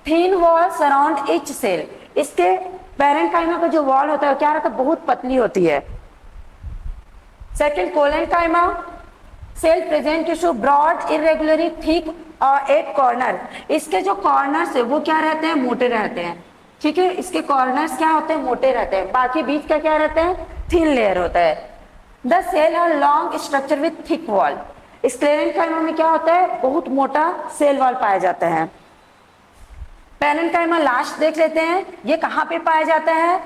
thin wall surround each cell. इसके पेरेंकाइमा का जो वॉल होता है क्या रहता है? बहुत पतली होती है। Second, collenchyma cell present tissue broad irregularly thick और एक कॉर्नर, इसके जो कॉर्नर्स है वो क्या रहते हैं, मोटे रहते हैं, ठीक है। इसके कॉर्नर्स क्या होते हैं, मोटे रहते हैं, बाकी बीच का क्या रहता है, थिन लेयर होता है। The cell have long structure with thick wall, sclerenchyma में क्या होता है, बहुत मोटा सेल वॉल पाया जाता है। पैरेन्काइमा लास्ट देख लेते हैं, ये कहाँ पे पाया जाता है,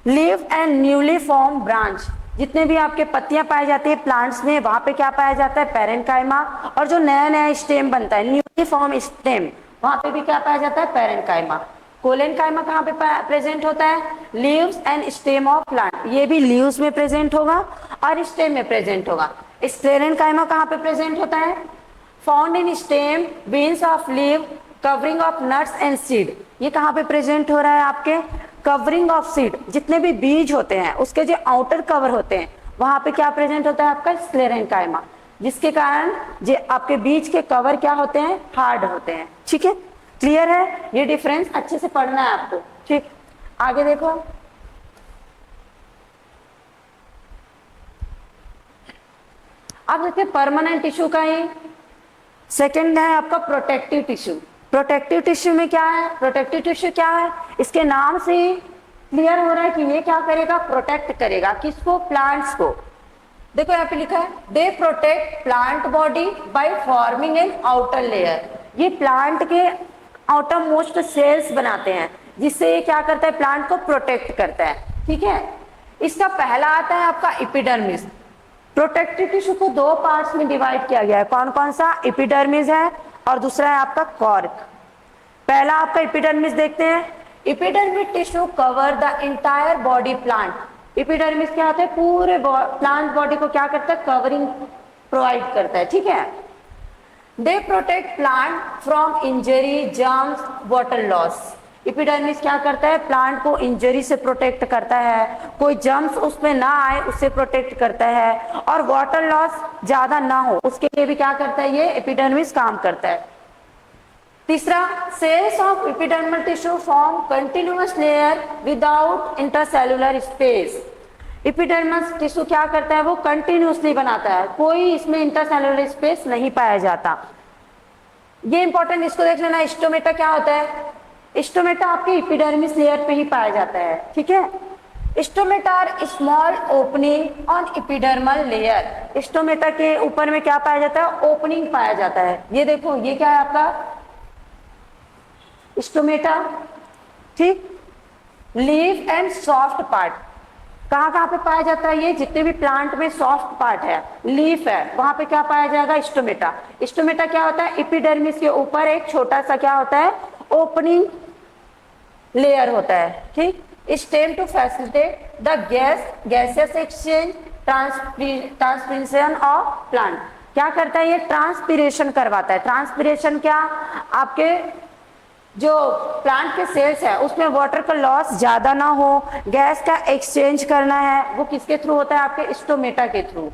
leave and newly form branch, जितने भी आपके पत्तियां पाई जाती है प्लांट्स में वहां पे क्या पाया जाता है, पैरेन्काइमा, और जो नया नया स्टेम बनता है, न्यूली फॉर्म स्टेम, वहां पे भी क्या पाया जाता है, पैरेन्काइमा। कोलेनकाइमा कहाँ पे प्रेजेंट होता है, leaves and stem of plant, ये भी लीव्स में प्रेजेंट होगा और स्टेम में प्रेजेंट होगा। स्क्लेरेन्काइमा कहाँ पे प्रेजेंट होता है, found in stem, beans of leave, covering of nuts and seed, ये कहाँ पे प्रेजेंट हो रहा है, आपके कवरिंग ऑफ सीड, जितने भी बीज होते हैं उसके जो आउटर कवर होते हैं वहां पे क्या प्रेजेंट होता है, आपका स्क्लेरेन्काइमा, जिसके कारण जो आपके बीज के कवर क्या होते हैं, हार्ड होते हैं, ठीक है। क्लियर है, ये डिफरेंस अच्छे से पढ़ना है आपको, ठीक। आगे देखो, अब देखिए परमानेंट टिश्यू का ही सेकंड है आपका प्रोटेक्टिव टिश्यू। प्रोटेक्टिव टिश्यू में क्या है, प्रोटेक्टिव टिश्यू क्या है, इसके नाम से ही क्लियर हो रहा है कि ये क्या करेगा, प्रोटेक्ट करेगा, किसको, प्लांट्स को। देखो यहाँ पे लिखा है, they protect plant body by forming an outer layer, ये प्लांट के आउटर मोस्ट सेल्स बनाते हैं, जिससे ये क्या करता है, प्लांट को प्रोटेक्ट करता है, ठीक है। इसका पहला आता है आपका एपिडर्मिस। प्रोटेक्टिव टिश्यू को दो पार्ट्स में डिवाइड किया गया है, कौन कौन सा, एपिडर्मिस है और दूसरा है आपका कॉर्क। पहला आपका एपिडर्मिस देखते हैं। Epidermis tissue cover the entire body plant, epidermis क्या होता है, पूरे प्लांट बॉडी को क्या करता है, कवरिंग प्रोवाइड करता है, ठीक है। They protect plant from injury, germs, water loss, epidermis क्या करता है, प्लांट को इंजरी से प्रोटेक्ट करता है, कोई जर्म्स उसमें ना आए उससे प्रोटेक्ट करता है, और वाटर लॉस ज्यादा ना हो उसके लिए भी क्या करता है, ये एपिडर्मिस काम करता है। तीसरा, cells of epidermal tissue form continuous layer without intercellular space, epidermal tissue क्या करता है, वो कंटिन्यूअसली बनाता है, कोई इसमें इंटरसेलुलर स्पेस नहीं पाया जाता। ये इंपॉर्टेंट, इसको देख लेना। स्टोमेटा क्या होता है, स्टोमेटा आपके एपिडर्मिस लेयर पे ही पाया जाता है, ठीक है। Stomata are small opening on epidermal layer, stomata के ऊपर में क्या पाया जाता है, ओपनिंग पाया जाता है। ये देखो, ये क्या है आपका स्टोमेटा, ठीक। लीफ एंड सॉफ्ट पार्ट, कहाँ कहाँ पे पाया जाता है, ये जितने भी प्लांट में सॉफ्ट पार्ट है, लीफ है, वहां पे क्या पाया जाएगा, स्टोमेटा। स्टोमेटा क्या होता है, एपिडर्मिस के ऊपर एक छोटा सा क्या होता है, ओपनिंग लेयर होता है, ठीक। Stem to facilitate the gases exchange, transpiration of plant, क्या करता है, ये ट्रांसपिरेशन करवाता है। ट्रांसपिरेशन क्या, आपके जो प्लांट के सेल्स है उसमें वाटर का लॉस ज्यादा ना हो, गैस का एक्सचेंज करना है, वो किसके थ्रू होता है, आपके स्टोमेटा के थ्रू।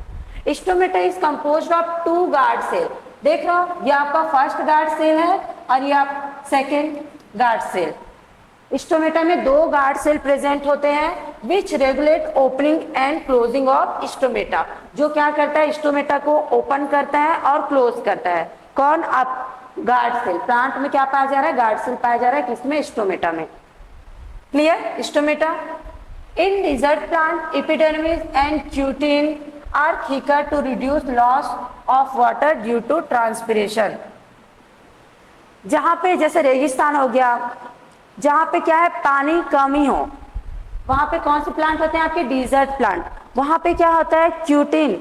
Stomata is composed of 2 guard cell, देख लो ये आपका फर्स्ट गार्ड सेल है और ये आप सेकेंड गार्ड सेल। स्टोमेटा में 2 गार्ड सेल प्रेजेंट होते हैं विच regulate opening and closing of stomata, जो क्या करता है, स्टोमेटा को ओपन करता है और क्लोज करता है। कौन, आप गार्ड सेल। प्लांट में क्या पाया जा रहा है, गार्ड सेल पाया जा रहा है, किसमें, स्टोमेटा में। Clear, stomata. In desert plant epidermis and cutin are thicker to reduce loss of water due to transpiration, जहां पे जैसे रेगिस्तान हो गया, जहां पे क्या है, पानी कमी हो, वहां पे कौन से प्लांट होते हैं, आपके डिजर्ट प्लांट, वहां पे क्या होता है, क्यूटिन।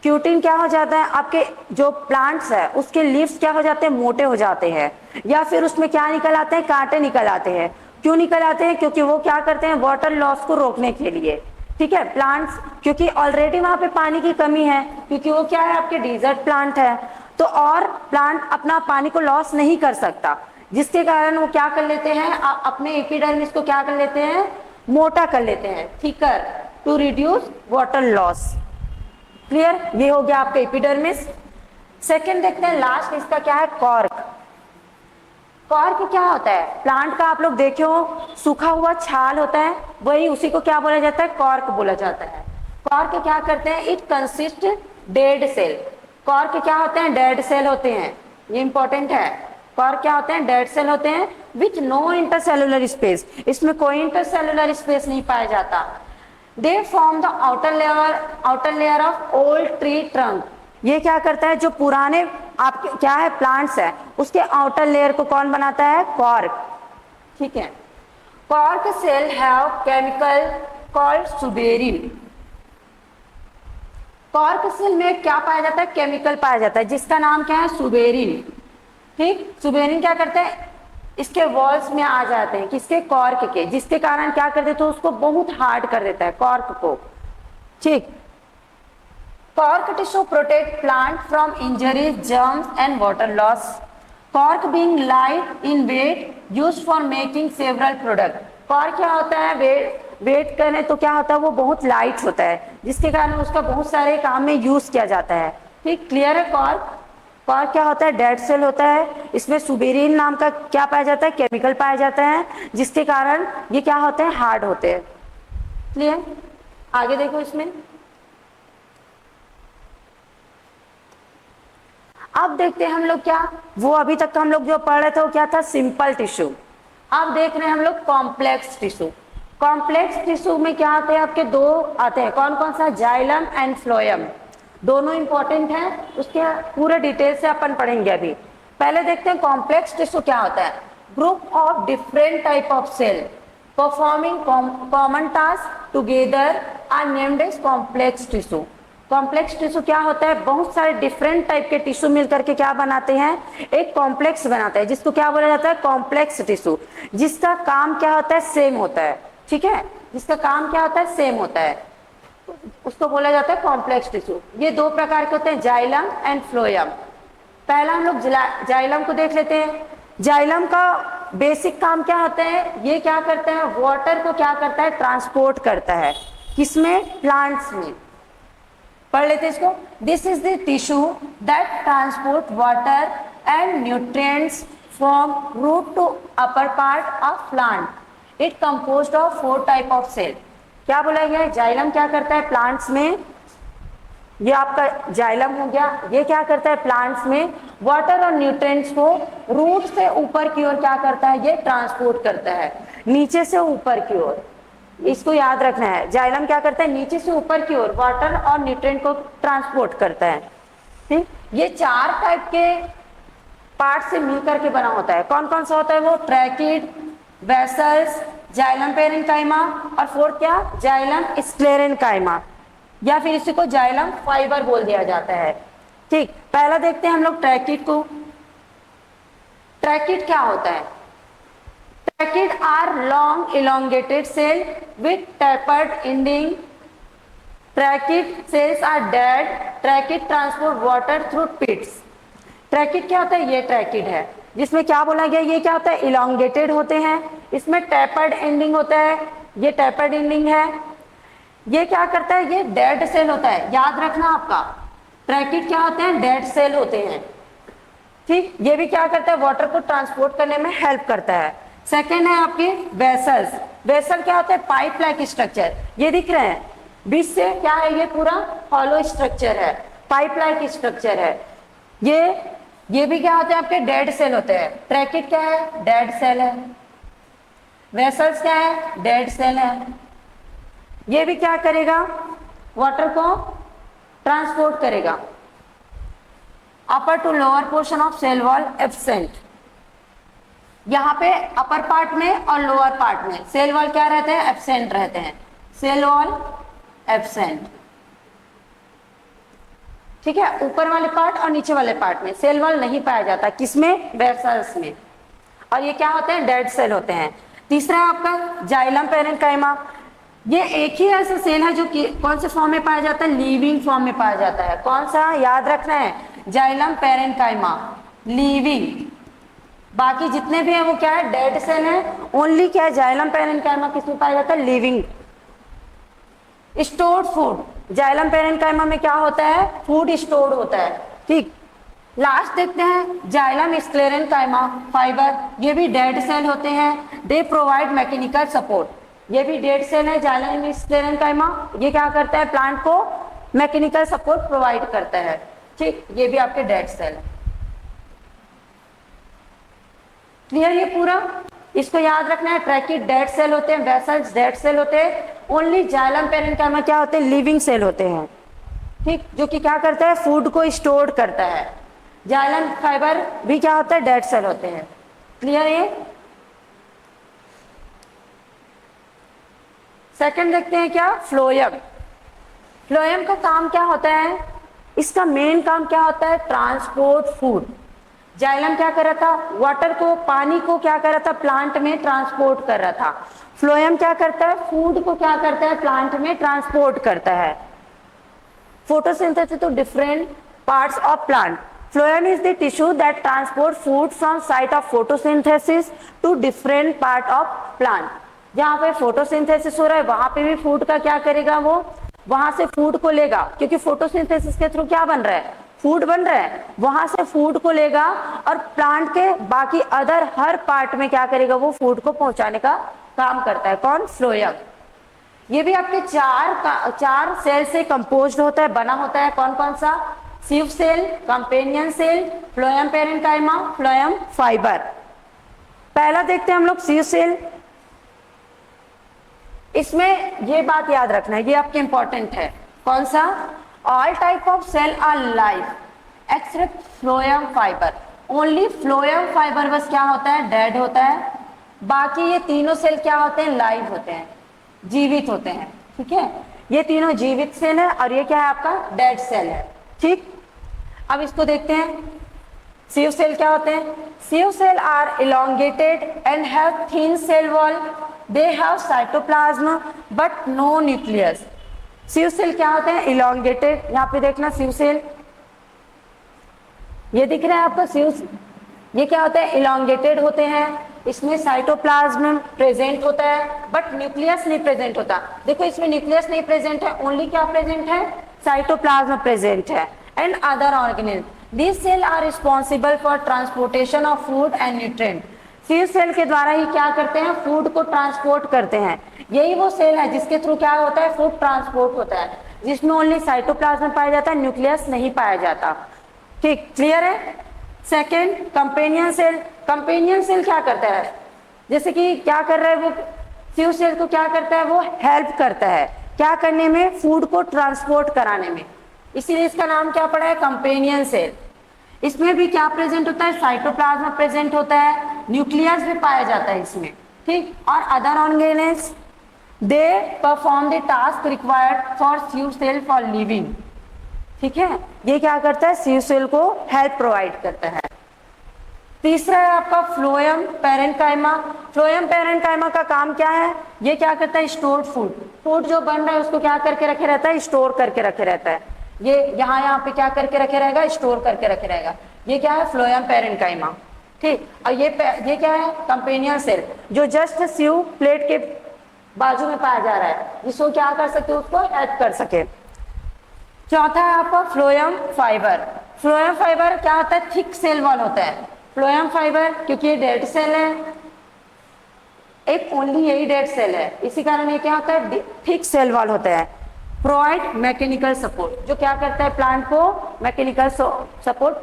क्यूटिन क्या हो जाता है, आपके जो प्लांट्स है उसके लीव्स क्या हो जाते हैं, मोटे हो जाते हैं, या फिर उसमें क्या निकल आते हैं, कांटे निकल आते हैं। क्यों निकल आते हैं, क्योंकि वो क्या करते हैं, वाटर लॉस को रोकने के लिए, ठीक है। प्लांट्स क्योंकि ऑलरेडी वहां पे पानी की कमी है, क्योंकि वो क्या है, आपके डिजर्ट प्लांट है, तो और प्लांट अपना पानी को लॉस नहीं कर सकता, जिसके कारण वो क्या कर लेते हैं, अपने एपिडर्मिस को क्या कर लेते हैं, मोटा कर लेते हैं, thicker, to reduce water loss. Clear, ये हो गया आपका एपिडर्मिस। सेकंड देखते हैं, लास्ट इसका क्या है, कॉर्क। कॉर्क क्या होता है, प्लांट का आप लोग देखे हो सूखा हुआ छाल होता है, वही उसी को क्या बोला जाता है, कॉर्क बोला जाता है। कॉर्क क्या करते हैं, it consist dead cell, cork क्या होते हैं? डेड सेल होते हैं, ये इंपॉर्टेंट है। कॉर्क क्या होते हैं? डेड सेल होते हैं विच नो इंटरसेलुलर स्पेस, इसमें कोई इंटरसेलुलर स्पेस नहीं पाया जाता। They form the outer layer of old tree trunk, ये क्या करता है? जो पुराने आपके क्या है प्लांट्स है उसके आउटर लेयर को कौन बनाता है? कॉर्क। ठीक है, cork cell have chemical called suberin. Cork cell में क्या पाया जाता है? केमिकल पाया जाता है जिसका नाम क्या है? सुबेरिन। ठीक, सुबेरिन क्या करते हैं? इसके वॉल्स में आ जाते हैं, किसके? कॉर्क के, जिसके कारण क्या कर देते हैं? उसको बहुत हार्ड कर देता है कॉर्क को। ठीक, cork tissue protect plant from injuries, germs and water loss. Cork being light in weight used for making several product. Cork क्या होता है? वेट करें तो क्या होता है? वो बहुत लाइट होता है जिसके कारण उसका बहुत सारे काम में यूज किया जाता है। ठीक, क्लियर है? कॉर्क क्या होता है? डेड सेल होता है, इसमें सुबेरिन नाम का क्या पाया जाता है? केमिकल पाया जाता है जिसके कारण ये क्या होते हैं? हार्ड होते हैं। क्लियर? आगे देखो, इसमें अब देखते हैं हम लोग क्या, वो अभी तक तो हम लोग जो पढ़ रहे थे वो क्या था? Simple tissue. अब देख रहे हैं हम लोग कॉम्प्लेक्स टिश्यू। कॉम्प्लेक्स टिश्यू में क्या आते हैं? आपके दो आते हैं, कौन कौन सा? Xylem and phloem. दोनों इंपॉर्टेंट हैं, उसके पूरे डिटेल से अपन पढ़ेंगे अभी। पहले देखते हैं कॉम्प्लेक्स टिश्यू क्या होता है। Group of different type of cell performing common task together are named as complex tissue. Complex tissue क्या होता है? बहुत सारे डिफरेंट टाइप के टिश्यू मिलकर के क्या बनाते हैं? एक कॉम्प्लेक्स बनाते हैं, जिसको क्या बोला जाता है? कॉम्प्लेक्स टिश्यू, जिसका काम क्या होता है? सेम होता है। ठीक है, जिसका काम क्या होता है? सेम होता है, उसको बोला जाता है कॉम्प्लेक्स टिश्यू। ये दो प्रकार के होते हैं, जाइलम एंड फ्लोएम। पहला हम लोग जाइलम को देख लेते हैं। जाइलम का बेसिक काम क्या होता है? ये क्या करता है? वाटर को क्या करता है? ट्रांसपोर्ट करता है। किसमें? प्लांट्स में। पढ़ लेते हैं इसको। This is the tissue that transport water and nutrients from root to upper part of plant. It composed of 4 type of cell. क्या बोला गया है? जाइलम क्या करता है प्लांट्स में? ये आपका जाइलम हो गया, ये क्या करता है प्लांट्स में? वाटर और न्यूट्रिएंट्स को रूट से ऊपर की ओर क्या करता है? ये ट्रांसपोर्ट करता है, नीचे से ऊपर की ओर। इसको याद रखना है, जाइलम क्या करता है? नीचे से ऊपर की ओर वाटर और न्यूट्रिएंट को ट्रांसपोर्ट करता है। ठीक, ये 4 टाइप के पार्ट से मिलकर के बना होता है। कौन कौन सा होता है वो? ट्रैकिड, वेसल्स, जाइलम पेरेन्काइमा और 4th क्या? जाइलम स्क्लेरेन्काइमा, या फिर इसी को जाइलम फाइबर बोल दिया जाता है। ठीक, पहला देखते हैं हम लोग ट्रैकिड को। ट्रैकिड क्या होता है? Tracheid are long elongated cell with tapered ending. Tracheid cells are dead. Tracheid transport water through pits. Tracheid क्या होता है? ये ट्रैकिड है, जिसमें क्या बोला गया? ये क्या होता है? इलोंगेटेड होते हैं, इसमें टैपर्ड एंडिंग होता है, ये टैपर्ड एंडिंग है। ये क्या करता है? ये डेड सेल होता है, याद रखना आपका। ट्रैकिड क्या होते हैं? डेड सेल होते हैं। ठीक, ये भी क्या करता है? वाटर को ट्रांसपोर्ट करने में हेल्प करता है। सेकेंड है आपके वेसल्स। वेसल क्या होता है? पाइप लाइक स्ट्रक्चर, ये दिख रहे हैं बीच से क्या है? ये पूरा हॉलो स्ट्रक्चर है, पाइप लाइक स्ट्रक्चर है। ये भी क्या होते हैं? आपके डेड सेल होते हैं। ट्रैकिड क्या है? डेड सेल है। वेसल्स क्या है? डेड सेल है। ये भी क्या करेगा? वाटर को ट्रांसपोर्ट करेगा। Upper to lower portion of cell wall absent. यहाँ पे अपर पार्ट में और लोअर पार्ट में सेल वॉल क्या रहते हैं? एब्सेंट रहते हैं। Cell wall absent. ठीक है, ऊपर वाले पार्ट और नीचे वाले पार्ट में सेल वॉल नहीं पाया जाता। किसमें? वेसल्स में। और ये क्या होते हैं? डेड सेल होते हैं। तीसरा है आपका जाइलम पेरेन्काइमा। ये एक ही ऐसा सेल है जो कौन से फॉर्म में पाया जाता है? लिविंग फॉर्म में पाया जाता है। कौन सा? याद रखना है, जाइलम पेरेन्काइमा, लिविंग। बाकी जितने भी हैं वो क्या है? डेड सेल है। ओनली क्या है? जाइलम पेरेन्काइमा किसमें पाया जाता है? Living. Stored food, xylem parenchyma में क्या होता है? फूड स्टोर्ड होता है। ठीक, लास्ट देखते हैं जाइलम स्क्लेरेन्काइमा फाइबर। ये भी डेड सेल होते हैं। दे प्रोवाइड मैकेनिकल सपोर्ट। ये भी डेड सेल है जाइलम स्क्लेरेन्काइमा। ये क्या करता है? प्लांट को मैकेनिकल सपोर्ट प्रोवाइड करता है। ठीक, ये भी आपके डेड सेल है। क्लियर ये पूरा? इसको याद रखना है, ट्रैकिड डेड सेल होते हैं, वेसल्स डेड सेल होते हैं, ओनली जाइलम पेरेन्काइमा क्या होते हैं, लिविंग सेल होते हैं। ठीक, जो कि क्या करता है, फूड को स्टोर करता है। जाइलम फाइबर भी क्या होता है, डेड सेल होते हैं। क्लियर ये? सेकंड देखते हैं क्या, फ्लोएम। फ्लोएम का काम क्या होता है, इसका मेन काम क्या होता है, ट्रांसपोर्ट फूड। जाइलम क्या कर रहा था, वाटर को, पानी को क्या कर रहा था, प्लांट में ट्रांसपोर्ट कर रहा था। फ्लोएम क्या करता है, फूड को क्या करता है, प्लांट में ट्रांसपोर्ट करता है। फोटोसिंथेसिस तो different parts of plant. Phloem is the tissue that transport food from site of photosynthesis to different part of plant. जहाँ पे फोटोसिंथेसिस हो रहा है वहां पे भी फूड का क्या करेगा, वो वहां से फूड को लेगा, क्योंकि फोटोसिंथेसिस के थ्रू क्या बन रहा है, फूड बन रहा है, वहां से फूड को लेगा और प्लांट के बाकी अदर हर पार्ट में क्या करेगा, वो फूड को पहुंचाने का काम करता है। कौन, फ्लोएम। ये भी आपके चार सेल से कंपोज्ड होता है, बना होता है। कौन कौन सा, sieve cell, companion cell, phloem parenchyma, phloem fibre. पहला देखते हैं हम लोग सिव सेल। इसमें ये बात याद रखना है, ये आपके इंपॉर्टेंट है। कौन सा, all type of cell are live except phloem fiber. Only phloem fiber बस क्या होता है, डेड होता है। बाकी ये तीनों सेल क्या होते हैं, लाइव होते हैं, जीवित होते हैं। ठीक है, ये तीनों जीवित सेल है और ये क्या है आपका, डेड सेल है। ठीक, अब इसको देखते हैं। सिव सेल क्या होते हैं, sieve cell are elongated and have thin cell wall, they have cytoplasm but no nucleus. Sieve cell क्या होते हैं, इलोंगेटेड। यहाँ पे देखना सिव सेल, ये दिख रहा है आपको सिव, ये क्या होते हैं, इलोंगेटेड होते हैं। इसमें साइटोप्लाज्म प्रेजेंट होता है बट न्यूक्लियस नहीं प्रेजेंट होता। देखो इसमें न्यूक्लियस नहीं प्रेजेंट है, ओनली क्या प्रेजेंट है, साइटोप्लाज्म प्रेजेंट है and other organism. This cell are responsible for transportation of food and nutrient. Sieve cell के द्वारा ही क्या करते हैं, फूड को ट्रांसपोर्ट करते हैं। यही वो सेल है जिसके थ्रू क्या होता है, फूड ट्रांसपोर्ट होता है, जिसमें ओनली साइटोप्लाज्म पाया जाता है, न्यूक्लियस नहीं पाया जाता। ठीक, क्लियर है? Second, companion cell. Companion cell क्या करता है, जैसे कि क्या कर रहा है वो, सिव सेल को क्या करता है, वो हेल्प करता है क्या करने में, फूड को ट्रांसपोर्ट कराने में, इसीलिए इसका नाम क्या पड़ा है, कंपेनियन सेल। इसमें भी क्या प्रेजेंट होता है, साइटोप्लाज्म प्रेजेंट होता है, न्यूक्लियस भी पाया जाता है इसमें। ठीक, और other organelles they perform the task required for sieve cell for living. ठीक है, ये क्या करता है, सिव सेल को हेल्प प्रोवाइड करता है। तीसरा है आपका फ्लोएम पेरेन्काइमा। फ्लोएम पेरेन्काइमा का काम क्या है, ये क्या करता है, स्टोर्ड फूड, फूड जो बन रहा है उसको क्या करके रखे रहता है, स्टोर करके रखे रहता है। ये यहाँ पे क्या करके रखे रहेगा, स्टोर करके रखे रहेगा। ये क्या है, फ्लोएम पेरेन्काइमा। ठीक, और ये क्या है, कंपेनियन सेल, जो जस्ट सिव प्लेट के बाजू में पाया जा रहा है, जिसको क्या कर सके, उसको हेल्प कर सके। चौथा है आपका फ्लोएम फाइबर। फ्लोएम फाइबर क्या होता है, थिक सेल वॉल होता है। फ्लोएम फाइबर क्योंकि ये डेड सेल है, एक ओनली यही डेड सेल है, इसी कारण ये क्या होता है, थिक सेल वॉल होता है। प्रोवाइड मैकेनिकल सपोर्ट, जो क्या करता है, प्लांट को मैकेनिकल सपोर्ट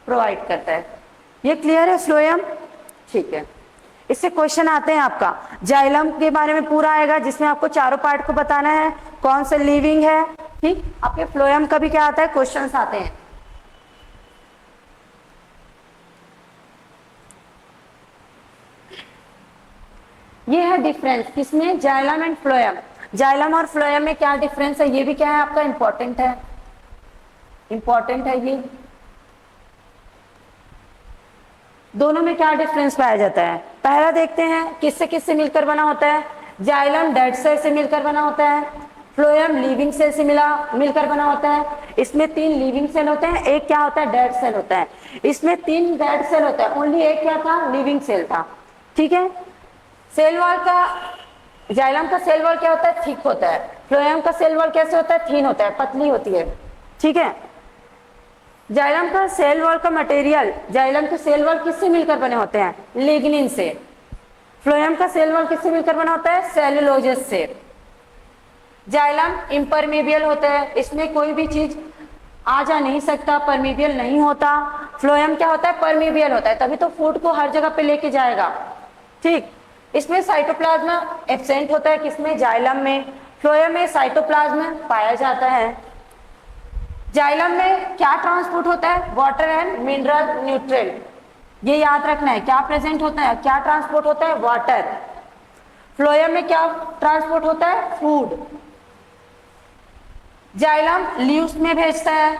प्रोवाइड करता है। ये क्लियर है फ्लोएम? ठीक है, इससे क्वेश्चन आते हैं आपका जाइलम के बारे में पूरा आएगा, जिसमें आपको चारों पार्ट को बताना है, कौन सा लिविंग है। ठीक, आपके फ्लोएम का भी क्या आता है, क्वेश्चंस आते हैं। ये है डिफरेंस किसमें, जाइलम एंड फ्लोएम। जाइलम और फ्लोएम में क्या डिफरेंस है, ये भी क्या है आपका इंपॉर्टेंट है, इंपॉर्टेंट है। ये दोनों में क्या डिफरेंस पाया जाता है, पहला देखते हैं किससे किससे मिलकर बना होता है। जाइलम डेड सेल से मिलकर बना होता है, फ्लोएम लिविंग सेल से मिलकर बना होता है। इसमें 3 लिविंग सेल होते हैं, एक क्या होता है, डेड सेल होता है। इसमें 3 डेड सेल होता है, ओनली एक क्या था, लिविंग सेल था। ठीक है, सेल वॉल का, जाइलम का सेल वॉल क्या होता है, थिक होता है। फ्लोएम का सेल वॉल कैसे होता है, थिन होता है, पतली होती है। ठीक है, जाइलम का सेल वॉल का मटेरियल, जाइलम के सेल वॉल किससे मिलकर बने होते हैं, लिग्निन से। फ्लोएम का सेल वॉल किससे मिलकर बना होता है, सेलुलोजेस से। जाइलम इम्परमेबियल होता है, इसमें कोई भी चीज आ जा नहीं सकता, परमीबियल नहीं होता। फ्लोएम क्या होता है? परमीबियल होता है, तभी तो फूड को हर जगह पे लेके जाएगा। ठीक, इसमें साइटोप्लाज्म एब्सेंट होता है, किसमें? जाइलम में। फ्लोएम में साइटोप्लाज्म पाया जाता है। जाइलम में क्या ट्रांसपोर्ट होता है? वाटर एंड मिनरल न्यूट्रिएंट, ये याद रखना है। क्या प्रेजेंट होता है, क्या ट्रांसपोर्ट होता है? वाटर। फ्लोएम में क्या ट्रांसपोर्ट होता है? फूड। जाइलम लीव्स में भेजता है,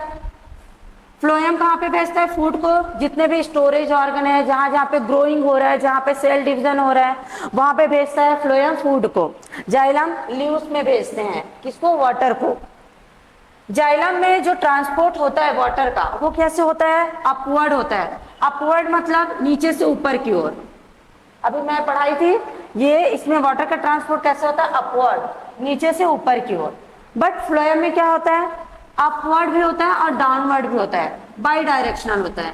फ्लोएम कहाँ पे भेजता है? फूड को। जितने भी स्टोरेज ऑर्गन है, जहां जहां पे ग्रोइंग हो रहा है, जहां पे सेल डिवीजन हो रहा है, वहां पे भेजता है फ्लोएम फूड को। जाइलम लीव्स में भेजते हैं, किसको? वाटर को। जाइलम में जो ट्रांसपोर्ट होता है वाटर का, वो कैसे होता है? अपवर्ड होता है। अपवर्ड मतलब नीचे से ऊपर की ओर। अभी मैं पढ़ाई थी, ये इसमें वाटर का ट्रांसपोर्ट कैसे होता है? अपवर्ड, नीचे से ऊपर की ओर। बट फ्लोएम में क्या होता है? अपवर्ड भी होता है और डाउनवर्ड भी होता है, बाई डायरेक्शनल होता है।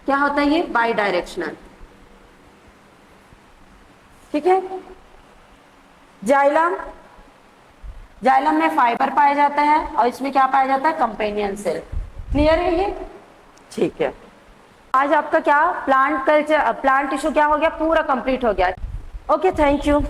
क्या होता है ये? By directional. ठीक है। जाइलम, जाइलम में फाइबर पाया जाता है और इसमें क्या पाया जाता है? Companion cell. क्लियर है ये? ठीक है। आज आपका क्या प्लांट कल्चर, प्लांट टिश्यू क्या हो गया? पूरा कंप्लीट हो गया। Okay, thank you.